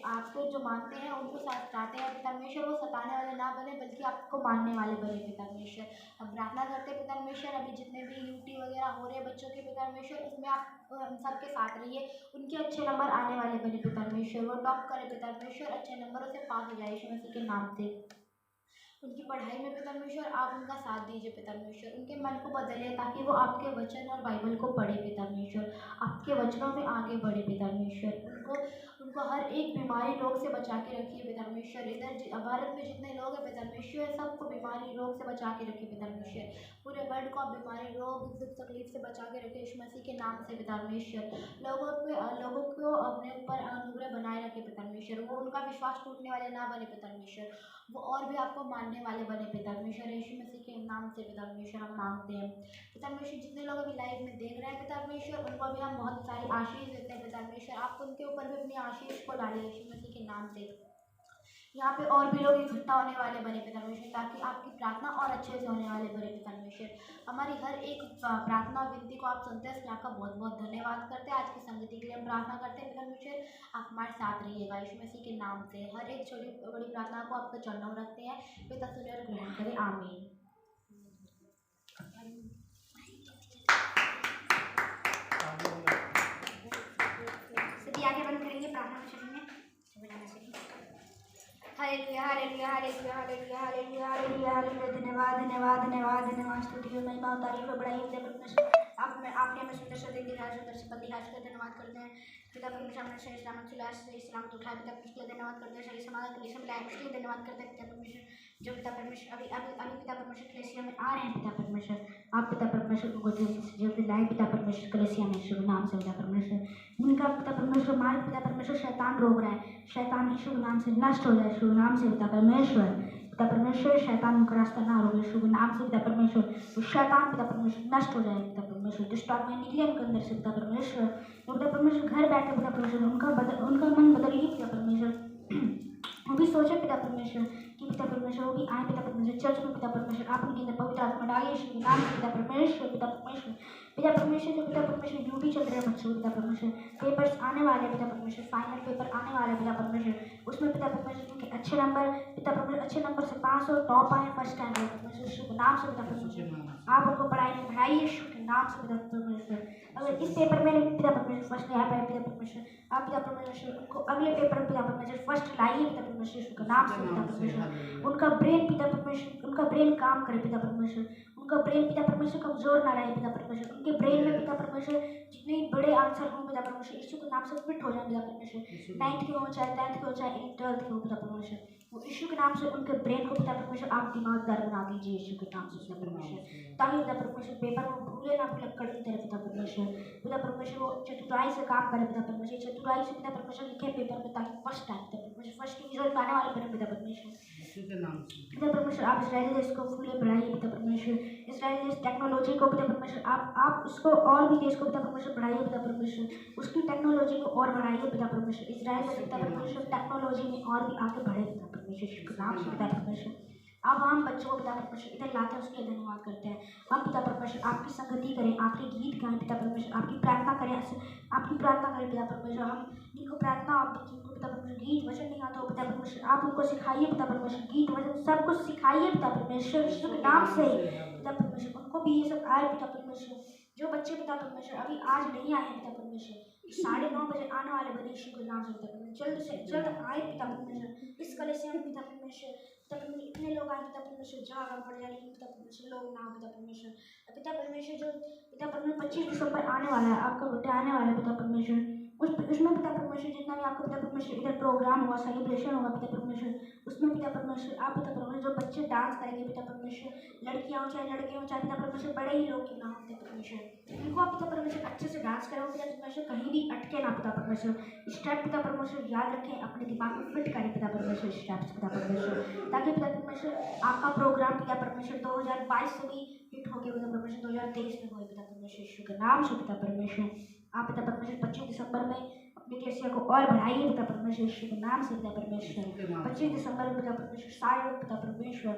आपको जो मानते हैं उनको सताते हैं पिता परमेश्वर, वो सताने वाले ना बने बल्कि आपको मानने वाले बने पिता परमेश्वर। हम प्रार्थना करते हैं पिता परमेश्वर, अभी जितने भी यूटी वगैरह हो रहे हैं बच्चों के पिता परमेश्वर, उसमें आप हम सबके साथ रहिए, उनके अच्छे नंबर आने वाले बने पिता परमेश्वर, वो टॉप करे पिता परमेश्वर, अच्छे नंबरों से पास हो जाए यीशु मसीह के नाम से। उनकी पढ़ाई में पिता परमेश्वर आप उनका साथ दीजिए पिता परमेश्वर, उनके मन को बदलिए ताकि वो आपके वचन और बाइबल को पढ़े पिता परमेश्वर, आपके वचनों में आगे बढ़े पिता परमेश्वर। उनको उनको हर एक बीमारी रोग से बचा के रखिए पिता परमेश्वर। इधर भारत में जितने लोग हैं पिता परमेश्वर सबको बीमारी रोग से बचा के रखिए पिता परमेश्वर। पूरे वर्ल्ड को आप बीमारी रोग दुख तकलीफ से बचा के रखिए यीशु मसीह के नाम से पिता परमेश्वर। लोगों को अपने ऊपर अनुग्रह बनाए रखे पिता परमेश्वर, वो उनका विश्वास टूटने वाले ना बने पिता परमेश्वर, वो और भी आपको मानने वाले बने पिता परमेश्वर। यीशु मसीह के नाम से पिता परमेश्वर हम मांगते हैं पिता परमेश्वर। जितने लोग अभी लाइव में देख रहे हैं पिता परमेश्वर उनको भी हम बहुत सारी आशीष देते हैं पिता परमेश्वर, आप उनके ऊपर भी अपनी आशीष को डालिए यीशु मसीह के नाम से। यहाँ पे और भी लोग इकट्ठा होने वाले बने पिता परमेश्वर, ताकि आपकी प्रार्थना और अच्छे से होने वाले बने पिता परमेश्वर। हमारी हर एक प्रार्थना विनती को आप सुनते हैं, इसलिए आपका बहुत बहुत धन्यवाद करते हैं। आज की संगति के लिए हम प्रार्थना करते हैं पिता परमेश्वर, आप हमारे साथ रहिएगा यीशु मसीह के नाम से। हर एक छोटी बड़ी प्रार्थना को आपके चरणों में रखते हैं, पिता सुने और ग्रहण करें, आमीन। सभी आगे बंद करेंगे प्रार्थना में चलेंगे। Hallelujah hallelujah hallelujah hallelujah hallelujah hallelujah hallelujah. धन्यवाद धन्यवाद धन्यवाद धन्यवाद स्तुति हो महिमा और तारीफ हो बढ़ाई होते परमेश्वर। आपने हमें सुंदर से दिन दिखाया, सुंदर से पल दिखाया, उसका धन्यवाद करते हैं पिता परमेश्वर। हमने सही सलामत सुलाया, सही सलामत उठाया पिता परमेश्वर के लिए धन्यवाद करते हैं। सही समाधान के लिए मिलाया उसके लिए धन्यवाद करते हैं पिता परमेश्वर। जो पिता परमेश्वर अभी अभी अभी पिता परमेश्वर कलेसिया में आ रहे हैं पिता परमेश्वर, आप पिता परमेश्वर को जो लाए पिता परमेश्वर कलेसिया में शुभ नाम से पिता परमेश्वर। जिनका पिता परमेश्वर मार्ग पिता परमेश्वर शैतान रोक रहा है, शैतान यीशु नाम से नष्ट हो जाए शुभ नाम से पिता परमेश्वर। पिता परमेश्वर शैतान उनका रास्ता ना रोके शुभ नाम से पिता परमेश्वर। तो शैतान पिता परमेश्वर नष्ट हो जाए पिता परमेश्वर, दुष्ट आत्माएं निकले उनके अंदर से पिता परमेश्वर। पिता परमेश्वर घर बैठे पिता परमेश्वर उनका मन बदलिए पिता परमेश्वर। वो भी सोचे पिता परमेश्वर कि पिता परमेश्वर वो भी आए पिता परमेश्वर चर्च में पिता परमेश्वर, आप उनके अंदर पवित्र आत्मा डालिए शुभ नाम से पिता परमेश्वर। पिता परमेश्वर पिता परमेश्वर जो पिता परमेश्वर ड्यूटी चल रहे हैं बच्चों पिता परमेश्वर, पेपर्स आने वाले पिता परमेश्वर, फाइनल पेपर आने वाले पिता परमेश्वर, उसमें पिता परमेश्वर उनके अच्छे नंबर पिता परमेश्वर अच्छे नंबर से पास हो, टॉप आए, फर्स्ट टाइम पिता परमेश्वर शुभ नाम से पिता परमेश्वर। आप उनको पढ़ाई में बढ़ाइए शुभ नाम से पिता परमेश्वर। अगर इस पेपर में पिता परमेश्वर फर्स्ट नहीं आ पाए पिता परमेश्वर, आप पिता परमेश्वर उनको अगले पेपर में पिता परमेश्वर फर्स्ट लाइए पिता परमेश्वर शुभ नाम से पिता परमेश्वर। उनका ब्रेन पिता परमेश्वर उनका ब्रेन काम करे पिता परमेश्वर, उनका ब्रेन पिता परमेश्वर कमजोर ना रहे पिता परमेश्वर। उनके ब्रेन में पिता परमेश्वर जितने बड़े आंसर हों पिता परमेश्वर यीशु के नाम से फिट हो जाए पिता परमेश्वर। 9th के हो चाहे 10th के हो चाहे 12th के हो पिता परमेश्वर, वो यीशु के नाम से उनके ब्रेन को पिता परमेश्वर आप दिमागदार बना दीजिए यीशु के नाम से पिता परमेश्वर, ताकि पिता परमेश्वर पेपर में भूले ना भुलक्कड़ की तरह पिता परमेश्वर। पिता परमेश्वर वो चतुराई से काम करे पिता परमेश्वर, चतुराई से पिता परमेश्वर लिखे पेपर में ताकि फर्स्ट टाइम पिता परमेश्वर फर्स्ट के रिजल्ट आने वाले बने पिता परमेश्वर। पिता परमेश्वर आप इजराइल देश को फूले बढ़ाइए पिता परमेश्वर। इजराइल देश टेक्नोलॉजी को पिता परमेश्वर आप उसको और भी देश को पिता परमेश्वर बढ़ाइए पिता परमेश्वर, उसकी टेक्नोलॉजी को और बढ़ाइए पिता परमेश्वर। इजराइल देश पिता परमेश्वर टेक्नोलॉजी में और भी आगे बढ़े पिता परमेश्वर नाम से पिता परमेश्वर। अब हम बच्चों को पिता परमेश्वर इधर लाते हैं उसके लिए धन्यवाद करते हैं। हम पिता परमेश्वर आपकी संगति करें, आपके गीत गाएं पिता परमेश्वर, आपकी प्रार्थना करें, आपकी प्रार्थना करें पिता परमेश्वर। हम जिनको प्रार्थना जिनको पिता परमेश्वर गीत वचन नहीं आता हो पिता परमेश्वर आप उनको सिखाइए पिता परमेश्वर, गीत वचन सब कुछ सिखाइए पिता परमेश्वर यीशु के नाम से पिता परमेश्वर। उनको भी ये सब आए पिता परमेश्वर। जो बच्चे पिता परमेश्वर अभी आज नहीं आए हैं पिता परमेश्वर 9:30 बजे आने वाले बने यीशु के नाम से पिता परमेश्वर, जल्द से जल्द आए पिता परमेश्वर। इस कलेसिया में पिता परमेश्वर इतने लोग आए पिता परमेश्वर जहाँ पड़ जाए लेकिन पिता परमेश्वर लोग ना हो पिता परमेश्वर। पिता परमेश्वर जो पिता परमेश्वर 25 दिसंबर आने वाला है, आपका बर्थडे आने वाला है पिता परमेश्वर, उसमें पिता परमेश्वर परमेश्वर जितना भी आपको पिता परमेश्वर इधर प्रोग्राम हुआ, सेलिब्रेशन होगा पिता परमेश्वर, उसमें पिता परमेश्वर आप पिता परमेश्वर जो बच्चे डांस करेंगे पिता परमेश्वर, लड़कियां हो चाहे लड़के हो चाहे पिता परमेश्वर बड़े ही लोग क्यों ना हो पिता परमेश्वर, उनको आप पिता परमेश्वर अच्छे से डांस करो पिता परमेश्वर, कहीं भी अटके ना पिता परमेश्वर, स्टेप पिता परमेश्वर याद रखें, अपने दिमाग में फिट करें पिता परमेश्वर स्टेप्स पिता परमेश्वर, ताकि पिता परमेश्वर आपका प्रोग्राम पिता परमेश्वर 2022 से भी हिट होकर पिता परमेश्वर 2023 में होए पिता परमेश्वर यीशु के नाम से पिता परमेश्वर। आप पिता परमेश्वर 25 दिसंबर में अपनी कैसिया को और बढ़ाइए पिता परमेश्वर यीशु के नाम से पिता परमेश्वर। 25 दिसंबर में पिता परमेश्वर सारे लोग पिता परमेश्वर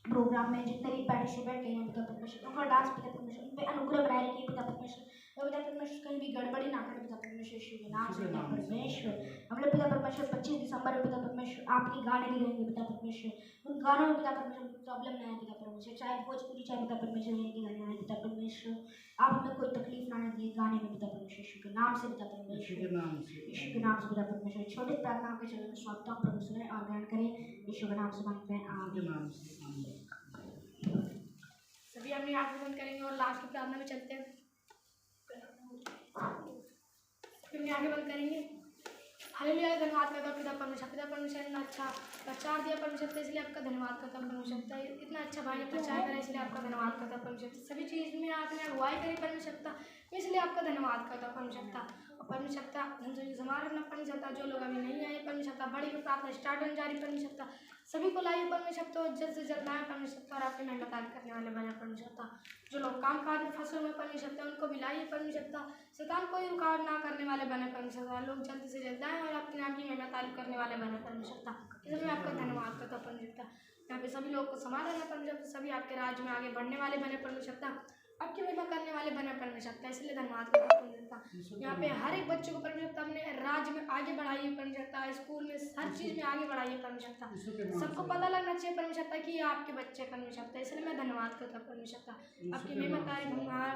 प्रोग्राम में जितने भी पार्टिसिपेट किए हैं पिता परमेश्वर, उनका डांस पिता परमेश्वर उन पे अनुग्रह बनाए रखिए पिता परमेश्वर, और पिता परमेश्वर कहीं भी गड़बड़ी ना करें पिता परमेश्वर यीशु के नाम से पिता परमेश्वर। हम लोग पिता परमेश्वर 25 दिसंबर में पिता परमेश्वर आपके गाने भी गाएंगे पिता परमेश्वर, उन गानों में पिता परमेश्वर प्रॉब्लम ना है पिता परमेश्वर, चाहे भोजपुरी चाहे पिता परमेश्वर के गाने आए पिता परमेश्वर, आप हमें कोई तकलीफ ना दिए गाने में पिता परमेश्वर यीशु के नाम से पिता परमेश्वर, यीशु के नाम से पिता परमेश्वर। छोटे प्रार्थना के चरण में स्वागत प्रभु सुने और ग्रहण करें, यीशु के नाम से मांगते हैं आमीन। सभी अपनी आंखें बंद करेंगे और लास्ट की प्रार्थना में चलते हैं। अपनी आंखें बंद करेंगे। हालेलुया, धन्यवाद करता हूँ पिता परमेश्वर, पिता परमेश्वर ने अच्छा प्रचार दिया परमेश्वर, इसलिए आपका धन्यवाद करता हूँ परमेश्वर, इतना अच्छा भाई ने प्रचार करा इसलिए आपका धन्यवाद करता हूँ परमेश्वर, सभी चीज़ में आपने अगुवाई करी परमेश्वर, इसलिए आपका धन्यवाद करता हूँ परमेश्वर। और परमेश्वर हम सभी संभाल रखना परमेश्वर, जो लोग अभी नहीं आए परमेश्वर, बड़ी की प्रार्थना स्टार्ट होने जा रही परमेश्वर, सभी को लाइए परमेश्वर, तो जल्द से जल्द आए परमेश्वर और आपके महिमा कार्य करने वाले बने परमेश्वर। जो लोग काम काज में फंसे हुए परमेश्वर उनको भी लाइए परमेश्वर, शैतान कोई रुकावट ना करने वाले बने परमेश्वर, लोग जल्द से जल्द आए और आपके नाम की महिमा तारीफ करने वाले बने परमेश्वर, इसलिए मैं आपका धन्यवाद करता हूँ परमेश्वर। यहाँ पे सभी लोग को संभाल रहे परमेश्वर, सभी आपके राज्य में आगे बढ़ने वाले बने परमेश्वर, आपकी महिमा करने वाले बने परमेश्वर, इसलिए धन्यवाद करता हूँ परमेश्वर। यहाँ पे हर एक बच्चे को परमेश्वर अपने राज्य में आगे बढ़ाइए परमेश्वर, स्कूल में हर चीज़ में आगे बढ़ाइए परमेश्वर, सबको पता लगना चाहिए परमेश्वर कि ये आपके बच्चे परमेश्वर, इसलिए मैं धन्यवाद करता हूँ परमेश्वर। आपकी महिमा तारीफ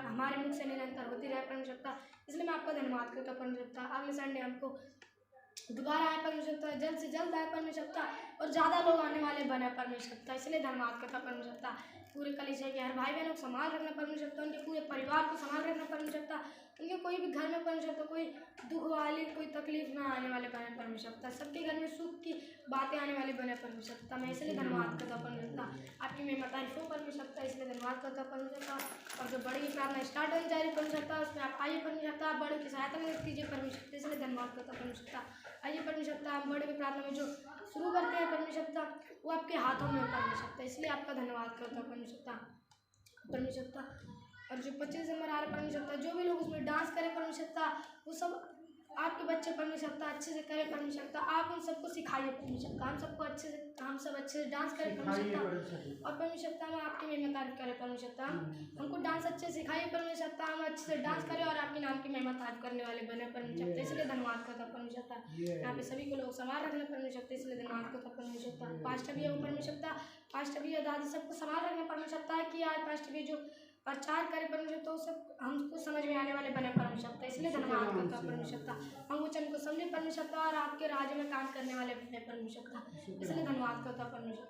हमारे मुख से निरंतर होती रहे परमेश्वर, इसलिए मैं आपका धन्यवाद करता हूँ परमेश्वर। अगले संडे हमको दोबारा आए परमेश्वर, जल्द से जल्द आए परमेश्वर और ज़्यादा लोग आने वाले बने परमेश्वर, इसलिए धन्यवाद करता परमेश्वर। पूरे कलीसिया के हर भाई बहनों को संभाल रखना परमेश्वर, उनके पूरे परिवार को संभाल रखना परमेश्वर, उनके कोई भी घर में परमेश्वर कोई दुख वाली कोई तकलीफ ना आने वाले बने परमेश्वर, सबके घर में सुख की बातें आने वाली बने परमेश्वर, मैं इसलिए धन्यवाद करता परमेश्वर। आपकी महिमा तारीफ हो परमेश्वर, इसलिए धन्यवाद करता परमेश्वर। और जो बड़ी की प्रार्थना स्टार्ट होने जा रही परमेश्वर, उसमें आप आइए परमेश्वर, आप बड़ों की सहायता में कीजिए परमेश्वर, इसलिए धन्यवाद करता परमेश्वर। आइए परमेश्वर, हम बड़े की प्रार्थना में जो शुरू करते हैं परमेश्वर, वो आपके हाथों में परमेश्वर, इसलिए आपका धन्यवाद करता परमेश्वर। और जो 25 दिसंबर आ रहा परमेश्वर, जो भी लोग उसमें डांस करें परमेश्वर, वो सब आपके बच्चे परमेश्वर अच्छे से करें परमेश्वर, आप उन सबको सिखाइए परमेश्वर, हम सब अच्छे से डांस करें परमेश्वर, और परमेश्वर हम आपकी महिमा तारीफ करें परमेश्वर, हमको डांस अच्छे सिखाइए परमेश्वर, हम अच्छे से डांस करें और आपके नाम की महिमा तारीफ करने वाले बने परमेश्वर, इसलिए धन्यवाद करता परमेश्वर। यहाँ पे सभी को लोग संभाल रखना परमेश्वर, इसलिए धन्यवाद करता परमेश्वर। पास्टर भी है परमेश्वर, पास्टर भी दादी सबको संभाल रखना परमेश्वर, कि आज पास्टर भी जो प्रचार करे परमेश्वर, तो सब हमको समझ में आने वाले बने परमेश्वर, इसलिए धन्यवाद करता परमेश्वर। हम वचन को समझे परमेश्वर और आपके राज्य में काम करने वाले बने परमेश्वर, इसलिए धन्यवाद करता परमेश्वर।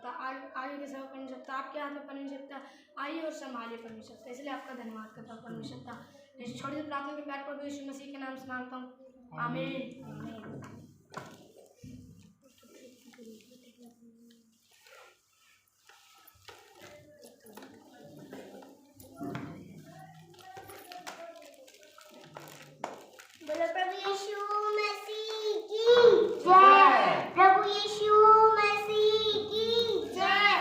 आगे के सब परमेश्वर आपके हाथ में परमेश्वर, आइए और संभालिए परमेश्वर, इसलिए आपका धन्यवाद करता परमेश्वर। इस छोटी सी प्रार्थना के प्यार प्रभु यीशु मसीह के नाम से मांगता हूँ, आमीन। बोलो प्रभु यीशु मसीह की जय, प्रभु यीशु मसीह की जय,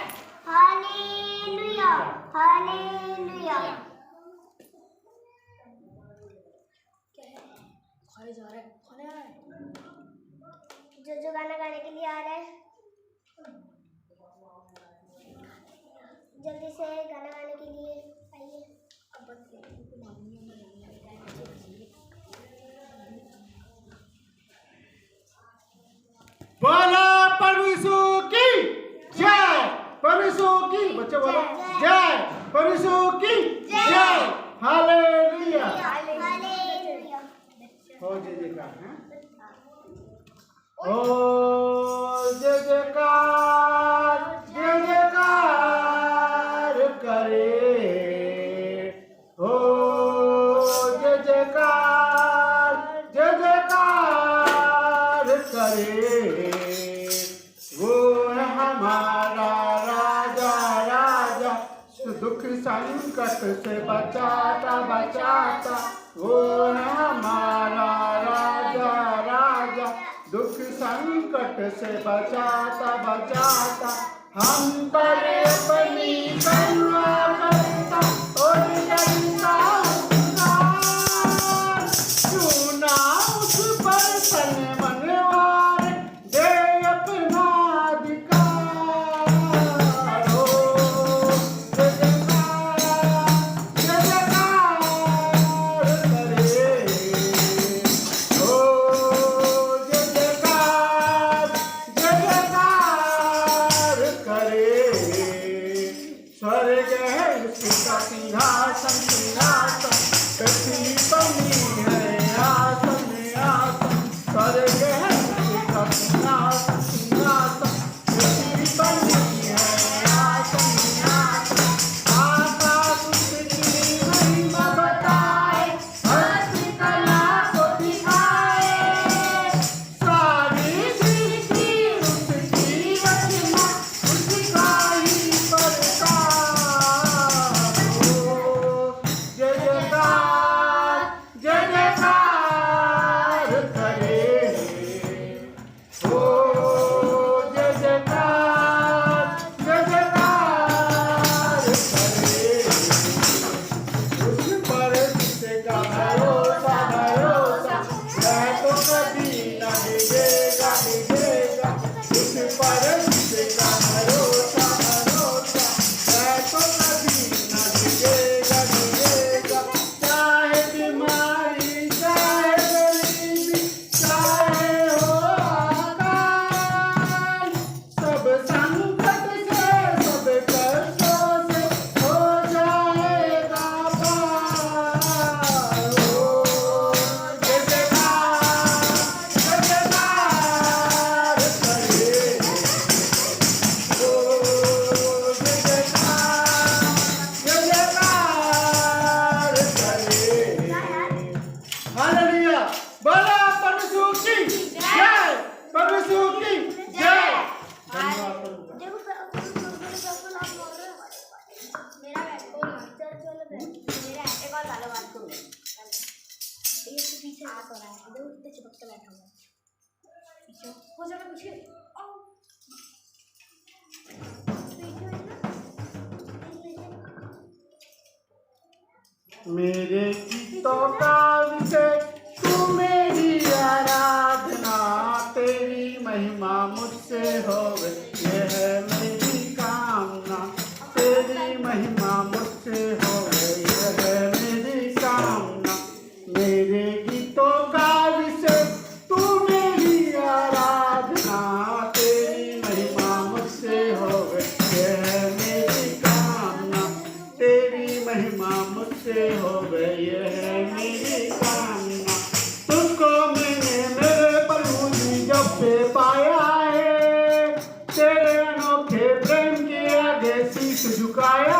हालेलुया हालेलुया। जो गाना गाने के लिए आ रहा है जल्दी से गाना गाने के लिए आइए। बोलो परमेश्वर की जय, परमेश्वर की बच्चे बोलो जय, परमेश्वर की जय, हालेलुया हालेलुया। हो जय जयकार है, ओ जय जयकार करे, ओ जय जयकार करे। वो है हमारा राजा राजा, दुख संकट से बचाता बचाता। वो है हमारा राजा राजा, दुख संकट से बचाता बचाता। हम पर अपनी करुणा करता और जनता उपकार, क्यों ना उस पर तन मनवार दे अपना अधिकार। हो जय जयकार करे। हो जय जयकार करे। स्वर्ग है उसका सिंहासन सिंहासन, पृथ्वी बनी है आसन आसन। स्वर्ग है उसका सिंहासन सिंहासन, पृथ्वी बनी है आसन आसन। आकाश उसकी महिमा बताए, हस्त कला को दिखाए। सारी सृष्टि उसकी रचना, उसका ही प्रताप। हो जय जयकार करे। हो जय जयकार करे। उस पर जिसका भरोसा भरोसा, वह तो कभी न डिगेगा डिगेगा। उस पर जिसका भरोसा भरोसा, वह तो कभी न डिगेगा डिगेगा। चाहे बीमारी चाहे गरीबी चाहे हो अकाल, सब संकट से सब कष्टों से हो जाएगा पार। हो जय जयकार करे। हो जय जयकार करे। हालेलुया। बोला परमेश्वर की जय, परमेश्वर की जय। धन्यवाद प्रभु का। देखो मेरा बैग चर्च वाला बैग मेरा है। एक और वाला बात करो, ये इसके पीछे हाथ हो रहा है, देखो कितना चिपकता बैठा हुआ है। पीछे हो जाएगा पीछे। मेरे गीतों का विषय तू मेरी आराधना, तेरी महिमा मुझसे होवे ये है मेरी कामना। तेरी महिमा मुझसे होवे ये है मेरी कामना। मेरे गीतों का विषय तू मेरी आराधना, तेरी महिमा मुझसे होवे ये है मेरी कामना। तेरी महिमा मुझसे हो गई है मेरी कामना। तुझको मैंने मेरे प्रभु जी जब से पाया है, तेरे अनोखे प्रेम के आगे शीश झुकाया